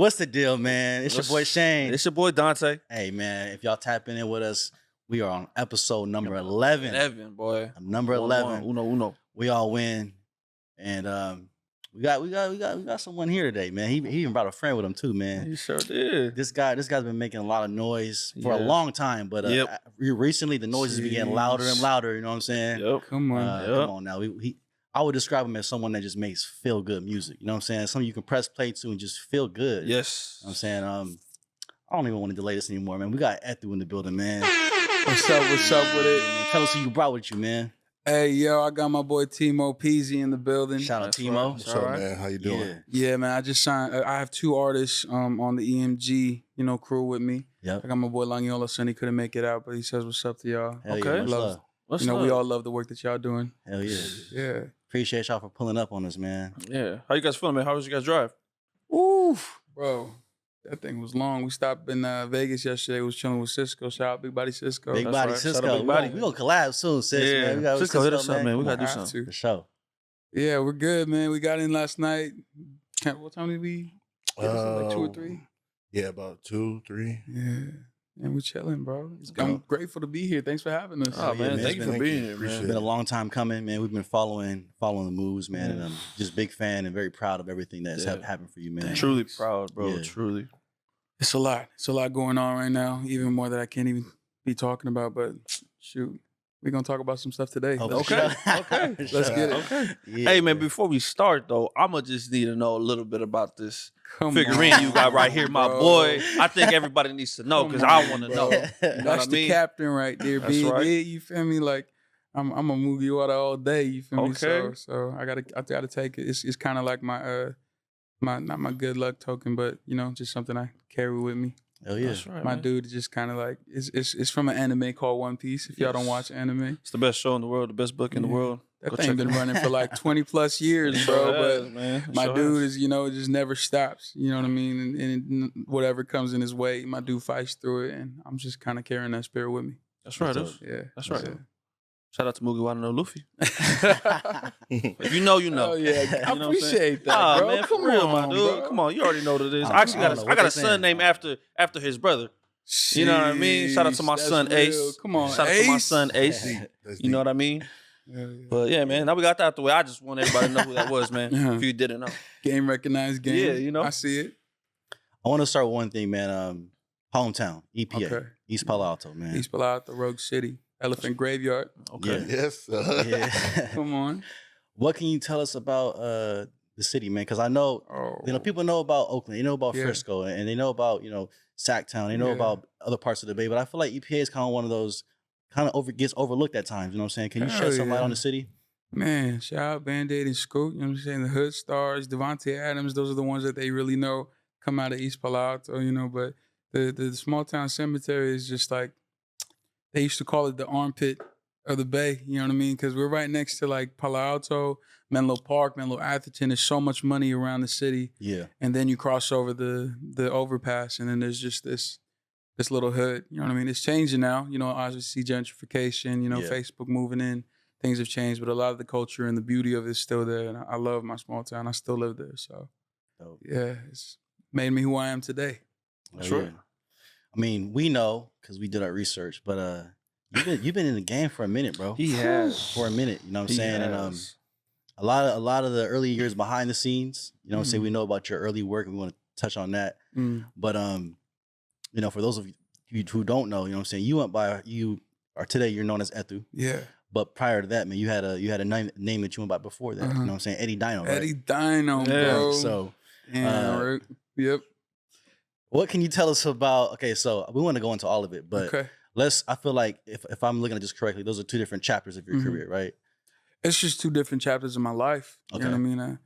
what's the deal, man? It's your boy Shane. It's your boy Dante. Hey, man, if y'all tapping in with us, we are on episode number 11. 11, boy. Number 11. Uno. We all win, and we got someone here today, man. He even brought a friend with him too, man. He sure did. This guy's been making a lot of noise for a long time, but recently the noises be getting louder and louder. You know what I'm saying? Yep. Come on now. I would describe him as someone that just makes feel good music. You know what I'm saying? Something you can press play to and just feel good. Yes. You know what I'm saying? I don't even want to delay this anymore, man. We got Etu in the building, man. What's up with it? Man, tell us who you brought with you, man. Hey, yo, I got my boy Tmo Peasy in the building. Shout out Tmo. What's up, man? How you doing? Yeah, man. I just signed. I have 2 artists on the EMG, crew with me. Yep. I got my boy Langiola, son. He couldn't make it out, but he says what's up to y'all. Hell yeah, What's we up? all love the work that y'all doing. Hell yeah. Yeah. Appreciate y'all for pulling up on us, man. Yeah. How you guys feeling, man? How was you guys drive? Oof, bro. That thing was long. We stopped in Vegas yesterday. We was chilling with Cisco. Shout out Big Body Cisco. Big That's Body right. Cisco. Shout out Big Body. We gonna collab soon, sis. Yeah. Man. We got Cisco hit us up, man. We Come gotta on. do something. For sure. Yeah, we're good, man. We got in last night. What time did we get us? Like 2 or 3? Yeah, about 2, 3. Yeah. And we're chilling, bro. I'm grateful to be here. Thanks for having us. Oh, man. man. Thank you for being here, Appreciate man. It's been a long time coming, man. We've been following the moves, man, and I'm just big fan and very proud of everything that's happened for you, man. Truly proud, bro. Yeah. Truly. It's a lot. It's a lot going on right now, even more that I can't even be talking about. But shoot, we're going to talk about some stuff today. Oh, Okay. Okay. Let's get it. Okay. Yeah, Hey, man, before we start, though, I'm going to just need to know a little bit about this Come figurine on, you got right here, my bro. boy. I think everybody needs to know because Come I on, want to bro. know. You know That's what I the mean? captain right there. That's Being right. big, you feel me? Like, I'm a Mugiwara all day, you feel me? Okay. So I gotta take it. It's kind of like my not my good luck token, but just something I carry with me. Hell yeah. That's right, My man. dude is just kind of like it's from an anime called One Piece. If y'all don't watch anime, It's the best show in the world, the best book in the Yeah. world. that Go thing check been it out. running for like 20 plus years, bro. But man. my dude is, it just never stops. You know what I mean? And whatever comes in his way, my dude fights through it, and I'm just kind of carrying that spirit with me. That's right. That's Yeah, That's right. it. Shout out to Mugiwara no Luffy. If you know, you know. Oh yeah, I You know what I'm saying? appreciate that, Ah, bro. man, Come for real, on, my dude. bro. Come on, you already know what it is. I I actually don't know I what got they a son saying. named after his brother. You know what I mean? Shout out to my Sheesh, son that's Ace. real. Come on, Shout out to my Ace. son Ace. That's You know deep. what I mean? Yeah. But yeah, man. Now we got that out the way. I just want everybody to know who that was, man. Uh-huh. If you didn't know. Game recognized game. Yeah, you know. I see it. I want to start with one thing, man. Hometown, EPA, Okay. East Palo Alto, man. East Palo Alto, Rogue City, Elephant Graveyard. Okay. Yes. Yeah. Come on. What can you tell us about the city, man? Because I know, Oh, people know about Oakland, they know about Yeah. Frisco, and they know about, Sacktown, they know Yeah. about other parts of the Bay, but I feel like EPA is kind of one of those gets overlooked at times. You know what I'm saying? Can you Hell shed some light yeah. on the city? Man, shout out Band-Aid and Scoot. You know what I'm saying? The Hood Stars, Devontae Adams, those are the ones that they really know come out of East Palo Alto, but the small town cemetery is just like, they used to call it the armpit of the Bay, you know what I mean? Because we're right next to like Palo Alto, Menlo Park, Menlo Atherton. There's so much money around the city. Yeah. And then you cross over the overpass, and then there's just this little hood. You know what I mean? It's changing now. Obviously gentrification. Yeah. Facebook moving in. Things have changed, but a lot of the culture and the beauty of it is still there. And I love my small town. I still live there. So Dope. yeah, it's made me who I am today. Oh, Sure. yeah. I mean, we know because we did our research, but you've been in the game for a minute, bro. He has. For a minute, you know what I'm He saying? And has. a lot of the early years behind the scenes, you know what I'm saying? Mhm. We know about your early work and we want to touch on that. Mm. But for those of you who don't know, you know what I'm saying, today you're known as Etu. Yeah. But prior to that, man, you had a name that you went by before that. You know what I'm saying? Eddy Dyno, right? Eddy Dyno, Yeah. bro. So Yeah, right. Yep. what can you tell us about, okay, so we want to go into all of it, but Okay. I feel like if I'm looking at this correctly, those are 2 different chapters of your Mhm. career, right? It's just 2 different chapters of my life. You know what I mean?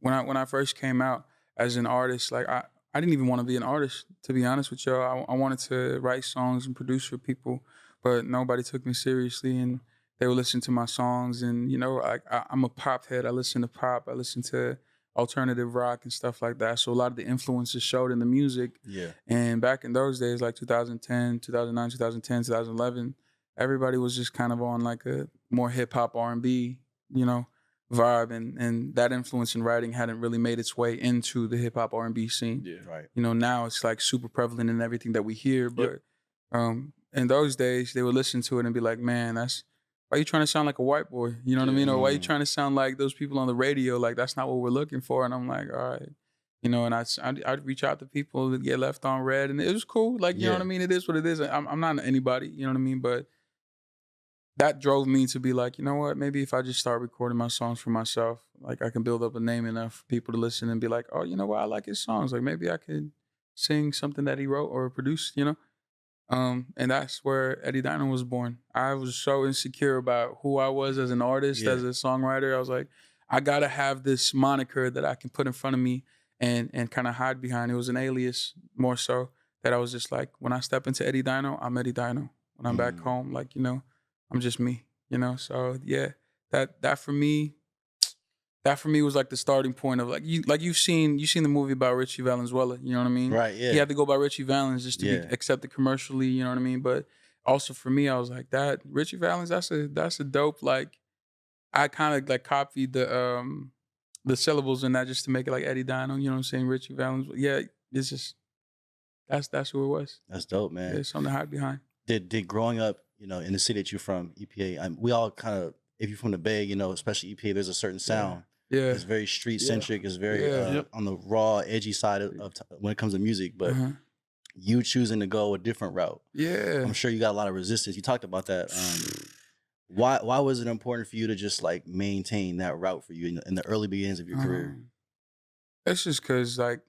When I first came out as an artist, like I didn't even want to be an artist, to be honest with y'all. I wanted to write songs and produce for people, but nobody took me seriously, and they would listen to my songs. And I'm a pop head. I listen to pop. I listen to alternative rock and stuff like that. So a lot of the influences showed in the music. Yeah. And back in those days, like 2010, 2009, 2010, 2011, everybody was just kind of on like a more hip hop R&B, vibe, and that influence in writing hadn't really made its way into the hip hop R&B scene. Yeah. Right. You know, now it's like super prevalent in everything that we hear. But in those days, they would listen to it and be like, man, why you trying to sound like a white boy? You know what I mean? Or why you trying to sound like those people on the radio? Like, that's not what we're looking for. And I'm like, all right. You know, and I'd reach out to people that get left on red, and it was cool. Like, you know what I mean? It is what it is. I'm not anybody, you know what I mean? But that drove me to be like, you know what? Maybe if I just start recording my songs for myself, like I can build up a name enough for people to listen and be like, oh, you know what? I like his songs. Like maybe I could sing something that he wrote or produced, you know? And that's where Eddy Dyno was born. I was so insecure about who I was as an artist, as a songwriter. I was like, I gotta have this moniker that I can put in front of me and kind of hide behind. It was an alias more so that I was just like, when I step into Eddy Dyno, I'm Eddy Dyno. When I'm back home, like, you know, I'm just me, you know? So yeah, that for me was like the starting point of you've seen the movie about Richie Valenzuela, you know what I mean? Right, yeah. He had to go by Richie Valens just to be accepted commercially, you know what I mean? But also for me, I was like, that Richie Valens, that's a dope, like, I kind of like copied the syllables in that just to make it like Eddy Dyno, you know what I'm saying? Richie Valens. Yeah, it's just, that's who it was. That's dope, man. There's something to hide behind. Did growing up, you know, in the city that you're from, EPA, we all kind of, if you're from the Bay, you know, especially EPA, there's a certain sound. Yeah. It's very street centric. It's very on the raw, edgy side of when it comes to music. But you choosing to go a different route. Yeah. I'm sure you got a lot of resistance. You talked about that. Why was it important for you to just like maintain that route for you in the early beginnings of your career? It's just because like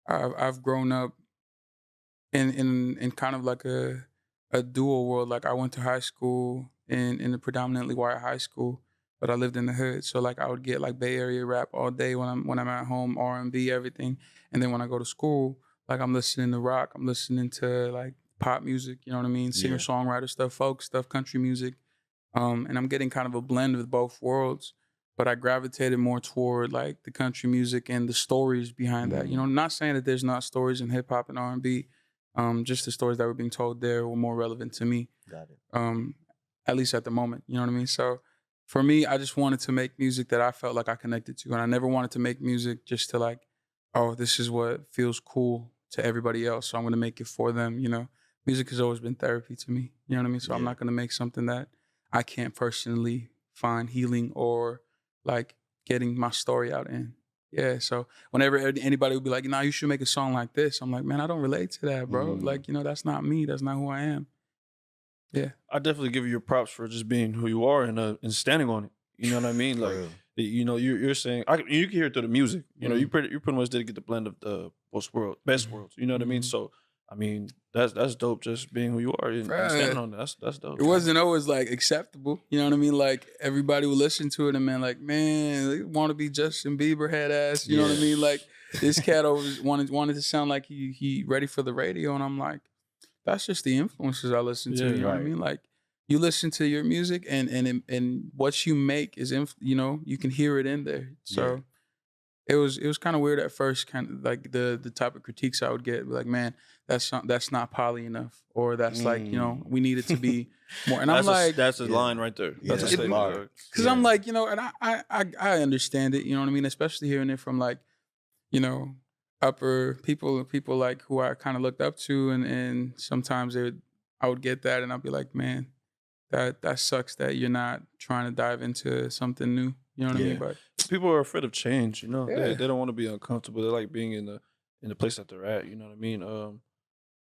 I've grown up in kind of like a dual world. Like I went to high school in a predominantly white high school, but I lived in the hood. So like I would get like Bay Area rap all day when I'm at home, R&B, everything. And then when I go to school, like I'm listening to rock, I'm listening to like pop music, you know what I mean? Singer-Songwriter stuff, folk stuff, country music. And I'm getting kind of a blend of both worlds, but I gravitated more toward like the country music and the stories behind that. You know, not saying that there's not stories in hip hop and R&B, just the stories that were being told there were more relevant to me. Got it. At least at the moment, you know what I mean? So for me, I just wanted to make music that I felt like I connected to, and I never wanted to make music just to like, oh, this is what feels cool to everybody else, so I'm gonna make it for them. You know, music has always been therapy to me. You know what I mean? So I'm not gonna make something that I can't personally find healing or like getting my story out in. Yeah, so whenever anybody would be like, nah, you should make a song like this, I'm like, man, I don't relate to that, bro. Like, you know, that's not me. That's not who I am. Yeah. I definitely give you your props for just being who you are and standing on it. You know what I mean? Like, you know, you're saying, you can hear it through the music. You know, you pretty much did get the blend of the best worlds. You know what I mean? So, I mean, that's dope. Just being who you are and standing on it. That's dope. It wasn't always like acceptable. You know what I mean? Like everybody would listen to it and man, they want to be Justin Bieber head ass. You know what I mean? Like this cat always wanted to sound like he ready for the radio, and I'm like, that's just the influences I listen to. You know what I mean? Like you listen to your music and what you make is you know, you can hear it in there. So. It was kind of weird at first, kind of like the type of critiques I would get, like, man, that's not poly enough, or that's like, you know, we need it to be more. And I'm like, that's a line right there. That's a statement. Because I'm like, you know, and I understand it, you know what I mean, especially hearing it from like, you know, upper people like who I kind of looked up to, and sometimes I would get that, and I'd be like, man, that sucks that you're not trying to dive into something new. You know what I mean? But people are afraid of change, you know. They don't want to be uncomfortable. They like being in the place that they're at, you know what I mean?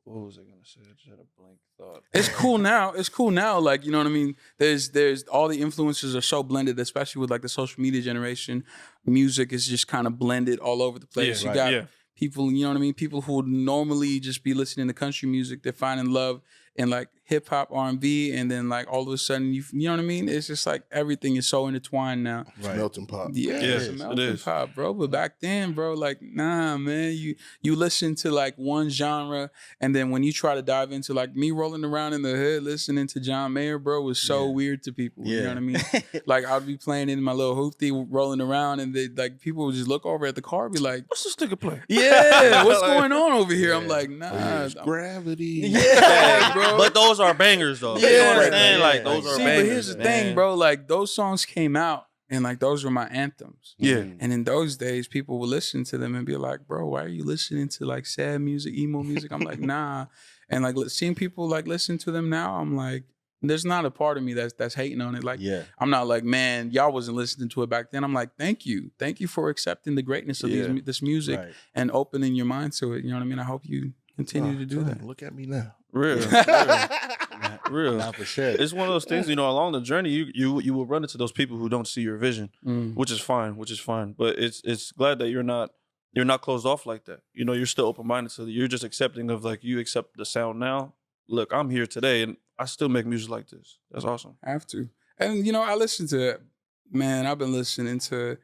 What was I gonna say? I just had a blank thought. It's cool now. It's cool now. Like, you know what I mean? There's all the influences are so blended, especially with like the social media generation. Music is just kind of blended all over the place. You got people, you know what I mean? People who would normally just be listening to country music, they're finding love in like hip hop, R&B, and then like all of a sudden, you know what I mean? It's just like everything is so intertwined now. Right. Melting pot. Yeah, it's a melting pot, bro. But back then, bro, like, nah, man, you listen to like one genre, and then when you try to dive into like me rolling around in the hood listening to John Mayer, bro, was so weird to people. You know what I mean? Like I'd be playing in my little hoopty rolling around, and they like people would just look over at the car, and be like, "What's this nigga playing? Yeah, what's going on over here?" I'm like, nah, gravity. Yeah, bro. But those are bangers, though. Yeah, you understand? Like those are bangers. But here's the thing, bro. Like those songs came out And like those were my anthems. Yeah. And in those days, people would listen to them and be like, bro, why are you listening to like sad music, emo music? I'm like, nah. And like seeing people like listen to them now, I'm like, there's not a part of me that's hating on it. Like, I'm not like, man, y'all wasn't listening to it back then. I'm like, thank you for accepting the greatness of this music and opening your mind to it. You know what I mean? I hope you continue to do that. Look at me now. Real. Not for sure. It's one of those things, you know, along the journey, you will run into those people who don't see your vision, which is fine. But it's glad that you're not closed off like that. You know, you're still open-minded, so you're just accepting of like, you accept the sound now. Look, I'm here today and I still make music like this. That's awesome. I have to. And, you know, I've been listening to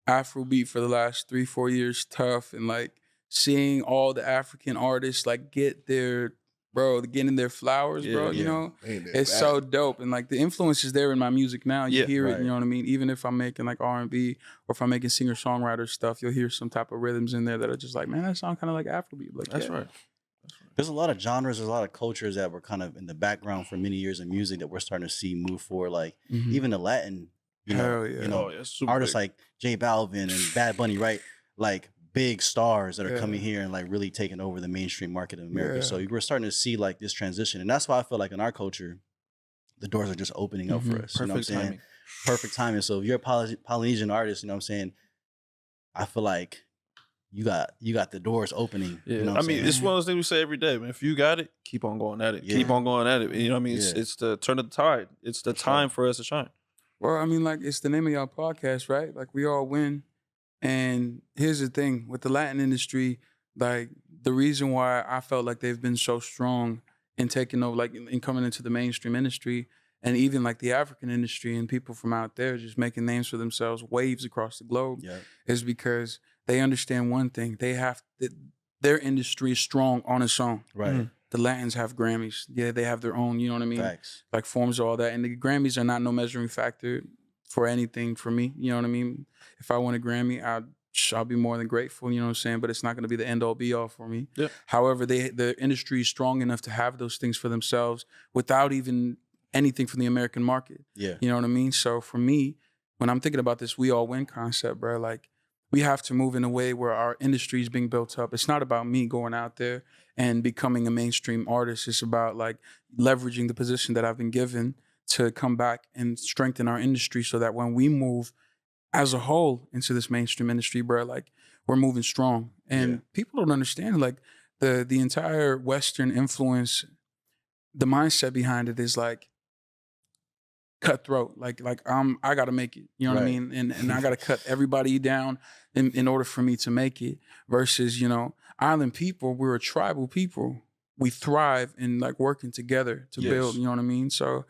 Afrobeat for the last 3-4 years, tough, and like seeing all the African artists like getting their flowers, bro. You know, it's so dope. And like the influence is there in my music now. You hear it, you know what I mean? Even if I'm making like R&B or if I'm making singer-songwriter stuff, you'll hear some type of rhythms in there that are just like, man, that sound kind of like Afrobeat. Like, That's right. There's a lot of genres, there's a lot of cultures that were kind of in the background for many years in music that we're starting to see move forward. Like even the Latin, artists like J Balvin and Bad Bunny, right? Like big stars that are coming here and like really taking over the mainstream market in America. So we're starting to see like this transition. And that's why I feel like in our culture, the doors are just opening up for us. Perfect, you know what I'm saying? timing. Perfect timing. So if you're a Polynesian artist, you know what I'm saying? I feel like you got the doors opening. Yeah. You know what I mean, it's one of those things we say every day, man. If you got it, keep on going at it. Yeah. Keep on going at it. You know what I mean? It's the turn of the tide. It's the time for us to shine. Well, I mean, like, it's the name of y'all podcast, right? Like, we all win. And here's the thing. With the Latin industry, like, the reason why I felt like they've been so strong in taking over, like, in coming into the mainstream industry, and even, like, the African industry and people from out there just making names for themselves, waves across the globe, is because they understand one thing. Their industry is strong on its own. Right. The Latins have Grammys. Yeah, they have their own, you know what I mean? Facts. Like forms of all that. And the Grammys are not no measuring factor for anything for me. You know what I mean? If I win a Grammy, I'll be more than grateful, you know what I'm saying? But it's not going to be the end all be all for me. Yeah. However, the industry is strong enough to have those things for themselves without even anything from the American market. Yeah. You know what I mean? So for me, when I'm thinking about this we all win concept, bro, like, we have to move in a way where our industry is being built up. It's not about me going out there and becoming a mainstream artist. It's about like leveraging the position that I've been given to come back and strengthen our industry so that when we move as a whole into this mainstream industry, bro, like we're moving strong. And people don't understand like the entire Western influence, the mindset behind it is like cutthroat. Like I gotta make it. You know what I mean? And I gotta cut everybody down in order for me to make it. Versus, you know, island people, we're a tribal people. We thrive in like working together to build, you know what I mean? So,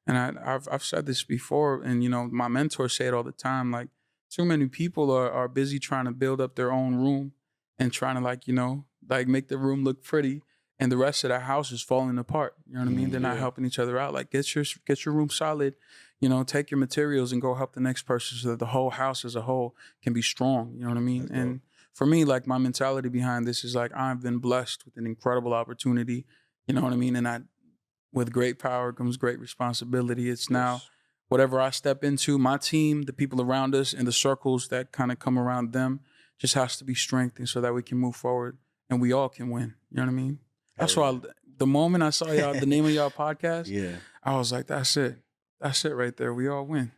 and I've said this before, and you know, my mentors say it all the time, like too many people are busy trying to build up their own room and trying to like, you know, like make the room look pretty. And the rest of the house is falling apart. You know what I mean? They're not helping each other out. Like get your room solid, you know, take your materials and go help the next person so that the whole house as a whole can be strong. You know what I mean? And for me, like my mentality behind this is like, I've been blessed with an incredible opportunity. You know what I mean? And with great power comes great responsibility. It's now whatever I step into, my team, the people around us and the circles that kind of come around them just has to be strengthened so that we can move forward and we all can win. You know what I mean? That's why the moment I saw y'all, the name of y'all podcast, I was like, that's it. That's it right there. We all win.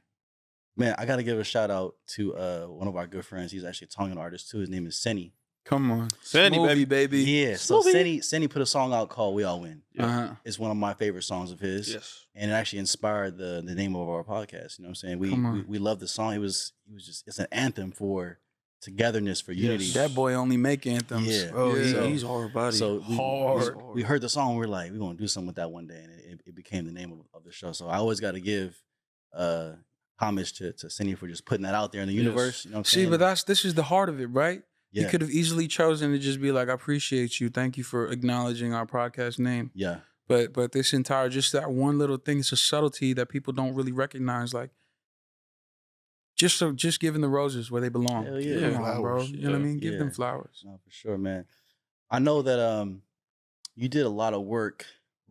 Man, I got to give a shout out to one of our good friends. He's actually a Tongan artist too. His name is Senny. Come on. Senny, baby. Yeah. So Senny put a song out called We All Win. Uh-huh. It's one of my favorite songs of his. Yes. And it actually inspired the name of our podcast. You know what I'm saying? We love the song. It was just, it's an anthem for togetherness, for unity. That boy only make anthems. Yeah. Oh, So- he's hard body. So Hard. we heard the song. We're like, we're going to do something with that one day. And it became the name of the show. So I always got to give homage to Cindy for just putting that out there in the universe. You know what I'm saying? See, but this is the heart of it, right? Yeah. You could have easily chosen to just be like, I appreciate you. Thank you for acknowledging our podcast name. Yeah. But this entire, just that one little thing, it's a subtlety that people don't really recognize. Like, just giving the roses where they belong. Hell yeah. Come on, bro. Flowers. You know what I mean? Give Yeah. them flowers. No, for sure, man. I know that you did a lot of work,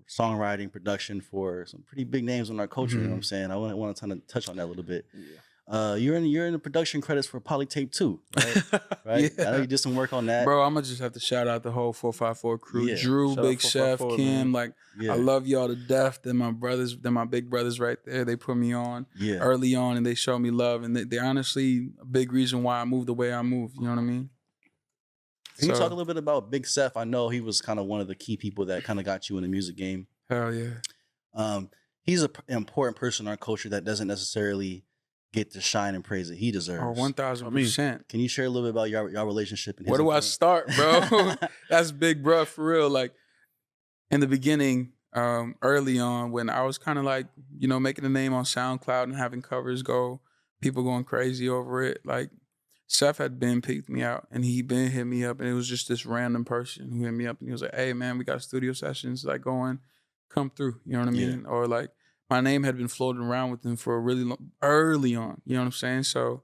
songwriting, production for some pretty big names in our culture. You know what I'm saying? I want to kind of touch on that a little bit. You're in the production credits for Polytape 2, right? Right. Yeah. I know you did some work on that, bro. I'm gonna just have to shout out the whole 454 crew. Yeah. Drew, Shout out Big Chef, 454, Kim. man. Like Yeah. I love y'all to death. They're my brothers. They're my big brothers right there. They put me on early on, and they showed me love. And they're honestly a big reason why I moved the way I moved. You know what I mean? Can you talk a little bit about Big Seth? I know he was kind of one of the key people that kind of got you in the music game. Hell yeah. He's an important person in our culture that doesn't necessarily get the shine and praise that he deserves. Oh, 1000%. Can you share a little bit about your relationship? And his Where do I start, bro? That's big, bro, for real. Like in the beginning, early on, when I was kind of like, you know, making a name on SoundCloud and having covers go, people going crazy over it. Like Seth had been picked me out, and he been hit me up, and it was just this random person who hit me up, and he was like, "Hey, man, we got studio sessions like going, come through." You know what I mean? Or like my name had been floating around with him for a really long, early on. You know what I'm saying? So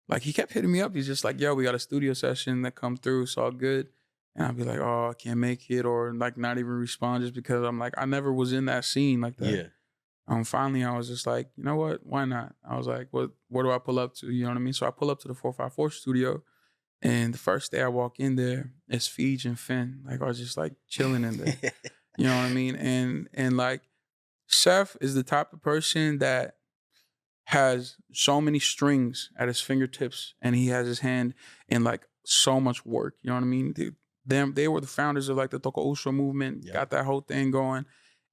like he kept hitting me up. He's just like, "Yo, we got a studio session that come through. It's all good." And I'd be like, "Oh, I can't make it," or like not even respond just because I'm like, I never was in that scene like that. Yeah. Finally, I was just like, you know what? Why not? I was like, where do I pull up to? You know what I mean? So I pull up to the 454 studio, and the first day I walk in there, it's Fiji and Finn. Like I was just like chilling in there. You know what I mean? And like Seth is the type of person that has so many strings at his fingertips, and he has his hand in like so much work. You know what I mean? They were the founders of like the Toko Usho movement, got that whole thing going.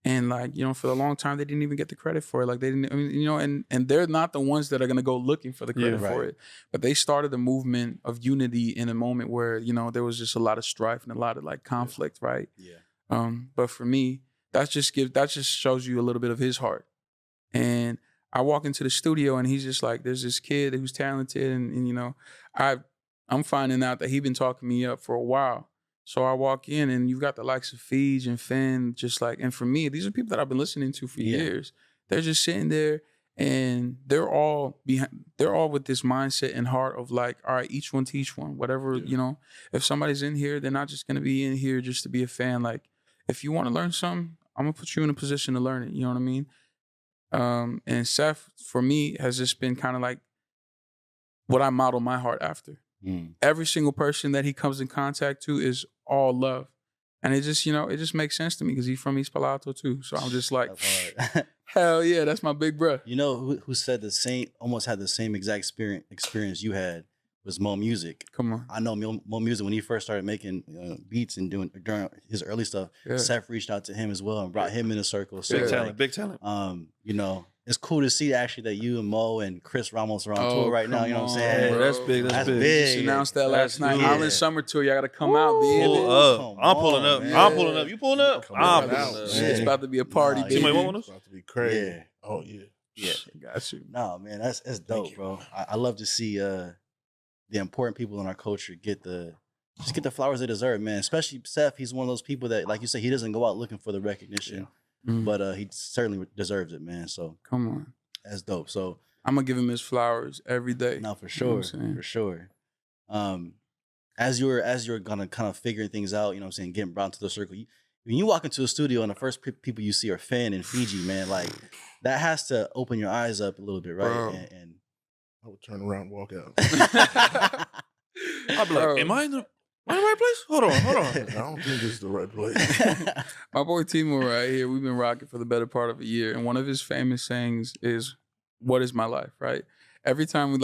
And like, you know, for a long time, they didn't even get the credit for it. Like they didn't, I mean, you know, and they're not the ones that are going to go looking for the credit for it. But they started a movement of unity in a moment where, you know, there was just a lot of strife and a lot of like conflict, right? Yeah. But for me, that just shows you a little bit of his heart. And I walk into the studio and he's just like, there's this kid who's talented. And you know, I'm finding out that he's been talking me up for a while. So I walk in and you've got the likes of Fiji and Finn, just like, and for me, these are people that I've been listening to for years. They're just sitting there and they're all with this mindset and heart of like, all right, each one teach one, whatever, you know, if somebody's in here, they're not just going to be in here just to be a fan. Like if you want to learn something, I'm going to put you in a position to learn it. You know what I mean? And Seth, for me, has just been kind of like what I model my heart after. Every single person that he comes in contact to is all love. And it just, you know, it just makes sense to me because he's from East Palo Alto too. So I'm just like, hell yeah, that's my big bro. You know who said almost had the same exact experience you had was Mo Music. Come on. I know Mo Music, when he first started making beats and during his early stuff, Seth reached out to him as well and brought him in a circle. So big talent. You know, it's cool to see actually that you and Mo and Chris Ramos are on tour right now. You know what I'm saying? Bro. That's big. That's big. We just announced that last night. Island Summer Tour. Y'all got to come out, Pull up. I'm pulling up. Man. I'm pulling up. You pulling up? I'm pulling up. It's about to be a party. It's about to be crazy. Yeah. Oh yeah. Yeah. Got you. No, man, that's dope, bro. I love to see the important people in our culture get the flowers they deserve, man. Especially Seth. He's one of those people that, like you said, he doesn't go out looking for the recognition, but he certainly deserves it, man. So come on, that's dope. So I'm gonna give him his flowers every day. No, for sure, for sure. As you're gonna kind of figuring things out, you know what I'm saying, getting brought into the circle. When you walk into a studio and the first people you see are Finn and Fiji, man, like that has to open your eyes up a little bit, right? And I would turn around and walk out. I'd be like, am I in the right place? Hold on. I don't think this is the right place. My boy Tmo right here, we've been rocking for the better part of a year. And one of his famous sayings is, "What is my life?" Right? Every time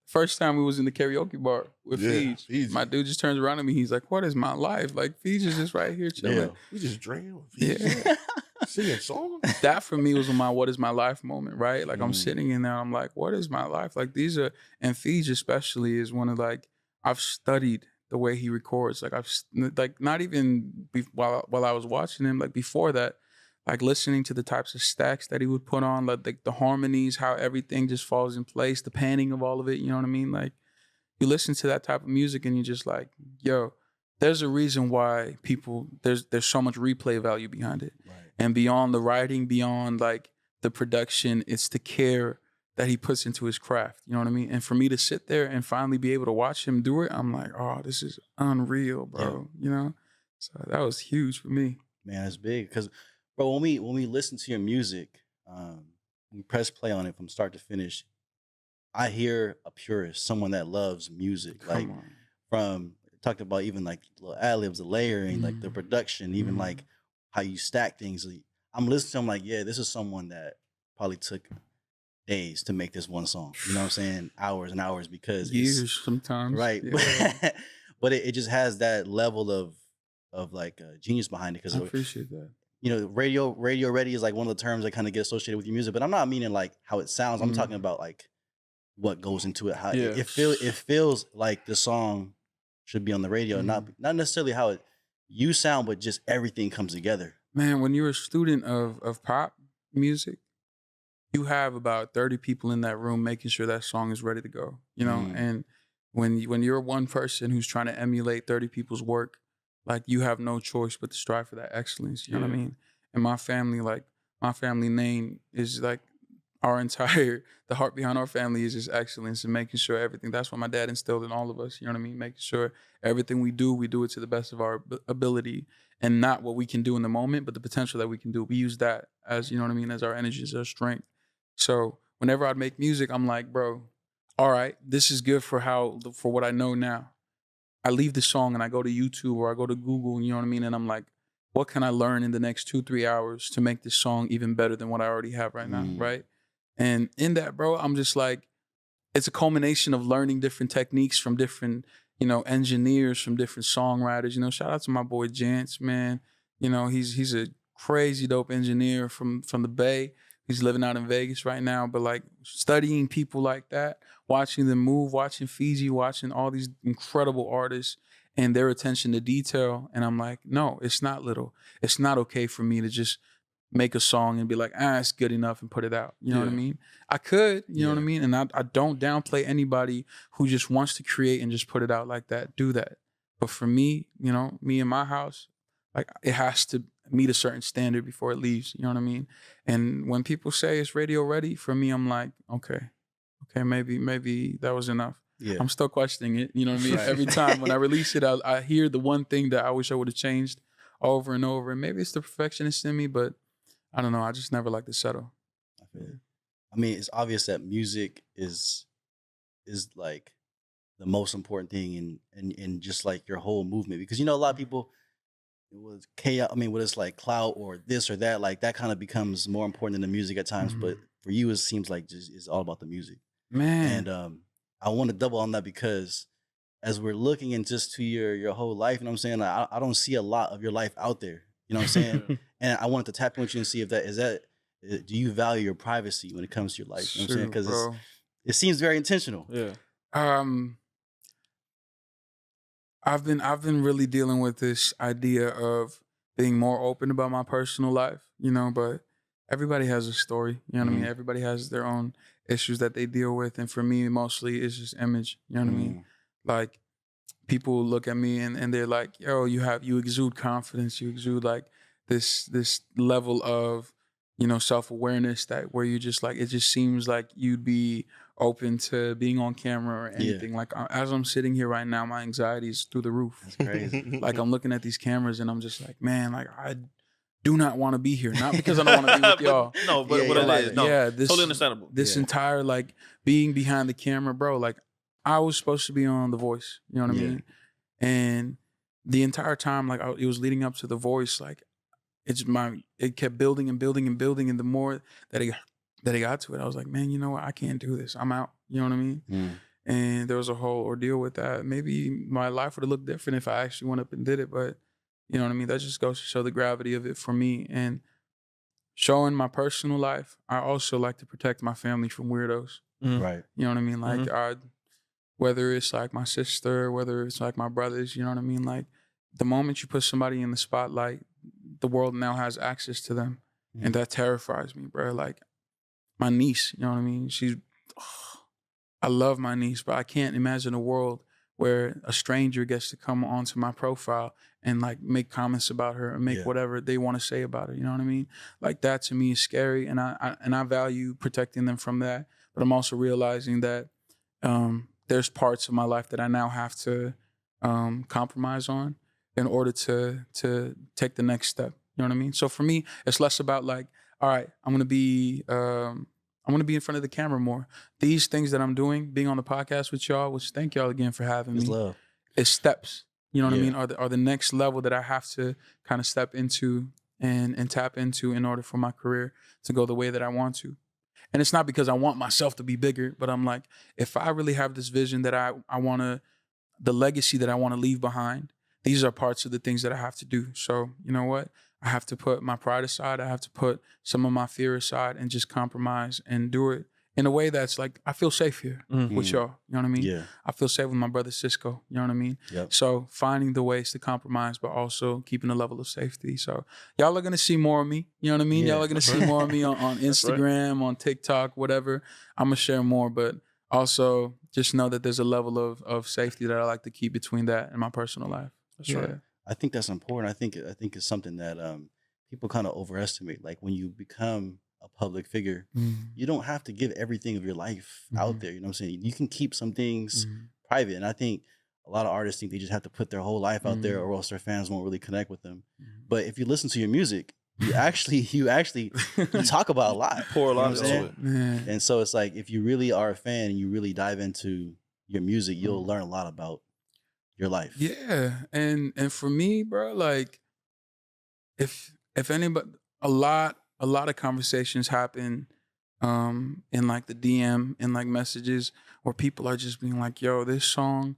first time we was in the karaoke bar with Fiji, my dude just turns around at me. He's like, "What is my life?" Like Fiji's just right here chilling. Yeah. We just drinking with Fiji. Singing songs. That for me was my "what is my life" moment, right? Like I'm sitting in there, I'm like, "What is my life?" Like these are, and Fiji especially is one of like, I've studied the way he records. Like I've not even while I was watching him, like before that, like listening to the types of stacks that he would put on, like the harmonies, how everything just falls in place, the panning of all of it. You know what I mean? Like you listen to that type of music and you're just like, yo, there's a reason why there's so much replay value behind it. right. And beyond the writing, beyond like the production, it's the care that he puts into his craft. You know what I mean? And for me to sit there and finally be able to watch him do it, I'm like, oh, this is unreal, bro. Yeah. You know? So that was huge for me. Man, that's big. Because, bro, when we listen to your music, we press play on it from start to finish, I hear a purist, someone that loves music, like from talked about even like little ad-libs, the layering, like the production, even like how you stack things. I'm listening to him like, yeah, this is someone that probably took days to make this one song. You know what I'm saying? Hours and hours, because years sometimes. Right. Yeah. But it just has that level of like genius behind it. Because I appreciate that. You know, radio ready is like one of the terms that kind of get associated with your music, but I'm not meaning like how it sounds. I'm talking about like what goes into it. How it feels like the song should be on the radio, not necessarily how you sound, but just everything comes together. Man, when you're a student of pop music, you have about 30 people in that room making sure that song is ready to go. You know, and when you're one person who's trying to emulate 30 people's work, like you have no choice but to strive for that excellence. You know what I mean? And my family name is like the heart behind our family is just excellence and making sure everything. That's what my dad instilled in all of us. You know what I mean? Making sure everything we do it to the best of our ability, and not what we can do in the moment, but the potential that we can do. We use that as, you know what I mean, as our energy, as our strength. So whenever I'd make music, I'm like, bro, all right, this is good for what I know now. I leave the song and I go to YouTube or I go to Google, you know what I mean? And I'm like, what can I learn in the next 2-3 hours to make this song even better than what I already have right now, right? And in that, bro, I'm just like, it's a culmination of learning different techniques from different, you know, engineers, from different songwriters. You know, shout out to my boy Jance, man. You know, he's a crazy dope engineer from the Bay. He's living out in Vegas right now, but like studying people like that, watching them move, watching Fiji, watching all these incredible artists and their attention to detail. And I'm like, no, it's not little. It's not okay for me to just make a song and be like, it's good enough and put it out. You know what I mean? I could, you know what I mean? And I don't downplay anybody who just wants to create and just put it out like that, do that. But for me, you know, me and my house, like it has to meet a certain standard before it leaves. You know what I mean? And when people say it's radio ready, for me, I'm like, okay, maybe that was enough. Yeah. I'm still questioning it. You know what I mean? Right. Every time when I release it, I hear the one thing that I wish I would have changed over and over. And maybe it's the perfectionist in me, but I don't know. I just never like to settle. I feel it. I mean, it's obvious that music is like the most important thing in just like your whole movement, because you know a lot of people, it was chaos. I mean, whether it's like clout or this or that, like that kind of becomes more important than the music at times. But for you, it seems like just it's all about the music, man. And I want to double on that, because as we're looking into your whole life, you know what I'm saying? Like, I don't see a lot of your life out there. You know what I'm saying? And I wanted to tap in with you and see if do you value your privacy when it comes to your life? You know what I'm saying? Because it seems very intentional. Yeah. I've been really dealing with this idea of being more open about my personal life, you know, but everybody has a story, you know what I mean? Everybody has their own issues that they deal with. And for me, mostly it's just image, you know what I mean? Like people look at me and they're like, yo, you exude confidence, you exude like this level of, you know, self-awareness that where you just like, it just seems like you'd be open to being on camera or anything. Like as I'm sitting here right now, my anxiety is through the roof. That's crazy. Like I'm looking at these cameras and I'm just like, man, like I do not want to be here. Not because I don't want to be with y'all. No, but what it like, is. No, totally understandable. This entire like being behind the camera, bro, like I was supposed to be on The Voice. You know what I mean? And the entire time, like it was leading up to The Voice, like it kept building and building and building. And the more that it got to it, I was like, man, you know what? I can't do this. I'm out. You know what I mean? And there was a whole ordeal with that. Maybe my life would have looked different if I actually went up and did it. But you know what I mean? That just goes to show the gravity of it for me. And showing my personal life, I also like to protect my family from weirdos. Right. You know what I mean? Like whether it's like my sister, whether it's like my brothers, you know what I mean? Like the moment you put somebody in the spotlight, the world now has access to them. And that terrifies me, bro. Like my niece, you know what I mean? I love my niece, but I can't imagine a world where a stranger gets to come onto my profile and like make comments about her and make whatever they want to say about her. You know what I mean? Like that to me is scary. And I value protecting them from that. But I'm also realizing that there's parts of my life that I now have to compromise on in order to take the next step. You know what I mean? So for me, it's less about like, all right, I'm gonna I want to be in front of the camera more. These things that I'm doing, being on the podcast with y'all, which thank y'all again for having me. Love. It's steps. You know what I mean? Are the next level that I have to kind of step into and tap into in order for my career to go the way that I want to. And it's not because I want myself to be bigger, but I'm like, if I really have this vision that I want to, the legacy that I want to leave behind, these are parts of the things that I have to do. So, you know what? I have to put my pride aside. I have to put some of my fear aside and just compromise and do it in a way that's like, I feel safe here with y'all. You know what I mean? Yeah. I feel safe with my brother Cisco. You know what I mean? Yep. So finding the ways to compromise, but also keeping a level of safety. So y'all are going to see more of me. You know what I mean? Yeah. Y'all are going to see more of me on Instagram, on TikTok, whatever. I'm going to share more, but also just know that there's a level of safety that I like to keep between that and my personal life. That's right. I think that's important. I think it's something that people kind of overestimate. Like when you become a public figure, you don't have to give everything of your life out there. You know what I'm saying? You can keep some things private. And I think a lot of artists think they just have to put their whole life out there or else their fans won't really connect with them. But if you listen to your music, you actually you talk about a lot. Pour a lot into into it. And so it's like, if you really are a fan and you really dive into your music, you'll learn a lot about your life. Yeah. And for me, bro, like if anybody, a lot of conversations happen in like the DM and like messages where people are just being like, yo, this song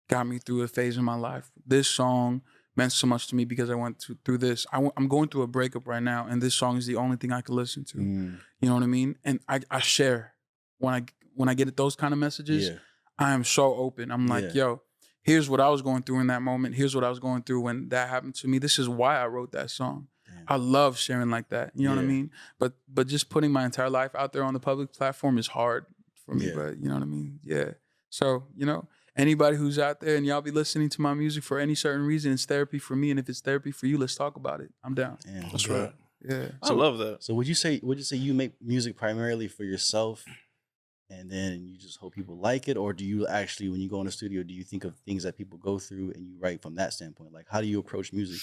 got me through a phase in my life. This song meant so much to me because I went through this. I'm going through a breakup right now, and this song is the only thing I can listen to. You know what I mean? And I share when I get those kind of messages. I am so open. I'm like, yo, here's what I was going through in that moment. Here's what I was going through when that happened to me. This is why I wrote that song. I love sharing like that. You know what I mean? But just putting my entire life out there on the public platform is hard for me. But you know what I mean? Yeah. So, you know, anybody who's out there and y'all be listening to my music for any certain reason, it's therapy for me. And if it's therapy for you, let's talk about it. I'm down. That's right. Yeah. I love that. So would you say you make music primarily for yourself and then you just hope people like it? Or do you actually, when you go in the studio, do you think of things that people go through and you write from that standpoint? Like, how do you approach music?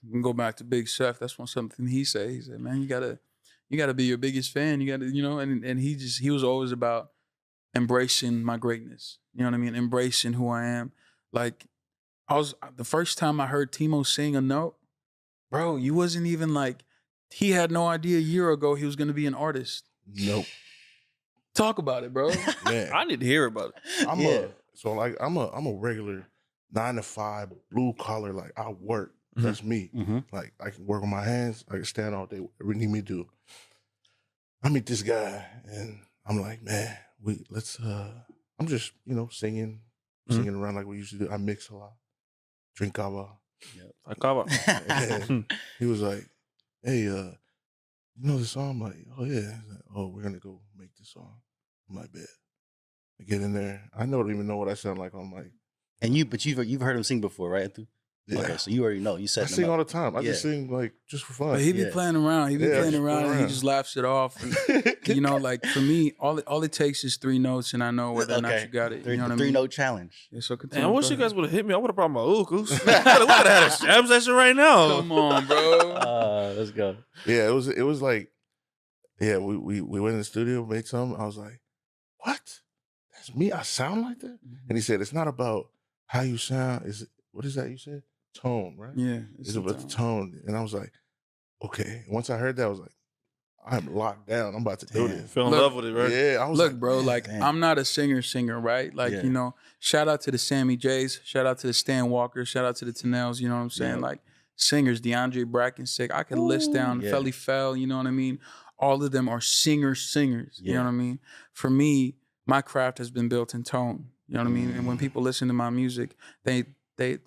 We can go back to Big Chef. That's something he said. He said, man, you gotta be your biggest fan. You gotta, you know, and he was always about embracing my greatness. You know what I mean? Embracing who I am. Like, the first time I heard Tmo sing a note, bro, you wasn't even like, he had no idea a year ago he was gonna be an artist. Nope. Talk about it, bro. Man, I need to hear about it. I'm a regular 9 to 5 blue collar. Like, I work. That's me. Like, I can work with my hands. I can stand all day. Whatever you need me to do. I meet this guy and I'm like, man, I'm just, you know, singing around like we used to do. I mix a lot, drink kava. Kava. And he was like, hey, you know this song? I'm like, oh yeah. He's like, oh, we're gonna go make this song. I'm like, bet. I get in there. I don't even know what I sound like. I'm like, and you've heard him sing before, right? Yeah. Okay, so you already know. You said I sing all the time. I just sing like just for fun. But he be playing around. He be playing around and he just laughs it off. And, you know, like for me, all it takes is 3 notes and I know whether or not you got it. You know what I mean? 3-note challenge. Yeah, so continue. I wish you guys would have hit me. I would have brought my ukus. We could have had a jam session right now. Come on, bro. Let's go. Yeah, it was like, yeah, we went in the studio, made something. I was like, what? That's me? I sound like that? And he said, it's not about how you sound. What is that you said? Tone, right? Yeah. It's about the tone. And I was like, okay. Once I heard that, I was like, I'm locked down. I'm about to do this. Fell in love with it, right? Yeah. I was Look, like, bro, like I'm not a singer, right? Like, you know, shout out to the Sammy J's, shout out to the Stan Walkers, shout out to the Tennells, you know what I'm saying? Like singers, DeAndre Brackensick, I could list down Felly Fell, you know what I mean? All of them are singers, you know what I mean? For me, my craft has been built in tone, you know what I mean? And when people listen to my music,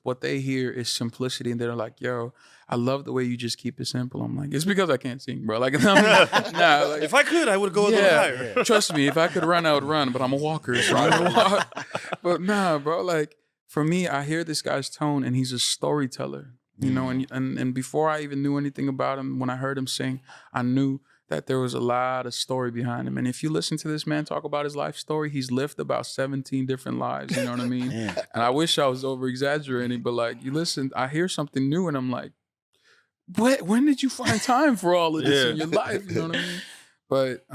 what they hear is simplicity, and they're like, "Yo, I love the way you just keep it simple." I'm like, it's because I can't sing, bro. Like, like if I could, I would go a little higher. Trust me, if I could run, I would run. But I'm a walker, so I'm gonna walk. But nah, bro. Like for me, I hear this guy's tone, and he's a storyteller. You know, and before I even knew anything about him, when I heard him sing, I knew that there was a lot of story behind him. And if you listen to this man talk about his life story, he's lived about 17 different lives, you know what I mean? And I wish I was over-exaggerating, but like, you listen, I hear something new and I'm like, when did you find time for all of this in your life? You know what I mean? But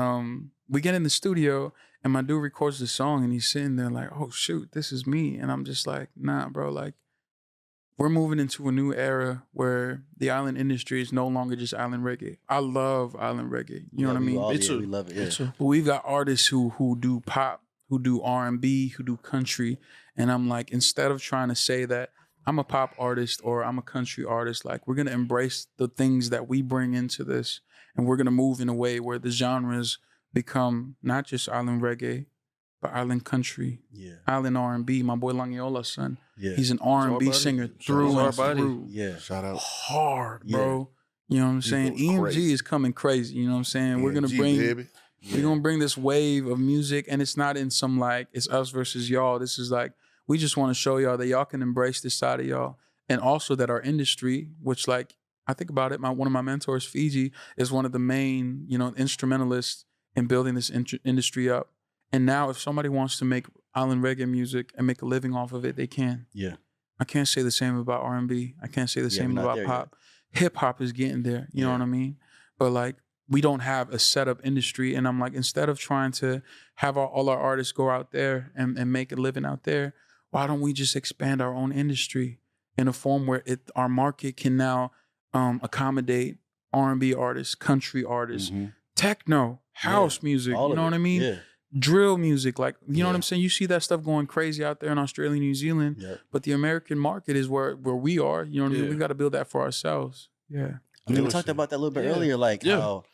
we get in the studio and my dude records the song and he's sitting there like, oh shoot, this is me. And I'm just like, nah, bro, like we're moving into a new era where the island industry is no longer just island reggae. I love island reggae. You know what I mean? We love it. Yeah. But we've got artists who do pop, who do R&B, who do country. And I'm like, instead of trying to say that I'm a pop artist or I'm a country artist, like we're going to embrace the things that we bring into this. And we're going to move in a way where the genres become not just island reggae, but island country, island R&B. My boy Langiola, son, he's an R&B singer through and through. Yeah, shout out. Hard, bro. You know what I'm saying? EMG crazy. Is coming crazy. You know what I'm saying? EMG, we're gonna bring, we're gonna bring this wave of music, and it's not in some like it's us versus y'all. This is like we just want to show y'all that y'all can embrace this side of y'all, and also that our industry, which like I think about it, one of my mentors, Fiji, is one of the main instrumentalists in building this industry up. And now if somebody wants to make island reggae music and make a living off of it, they can. Yeah. I can't say the same about R&B. I can't say the same about pop. Hip hop is getting there. You know what I mean? But like, we don't have a set up industry. And I'm like, instead of trying to have all our artists go out there and make a living out there, why don't we just expand our own industry in a form where our market can now accommodate R&B artists, country artists, techno, house music, you know what I mean? Yeah. Drill music, like, you know what I'm saying? You see that stuff going crazy out there in Australia, New Zealand, but the American market is where we are, you know what I mean? We got to build that for ourselves. Yeah. I mean, we talked about that a little bit earlier, like how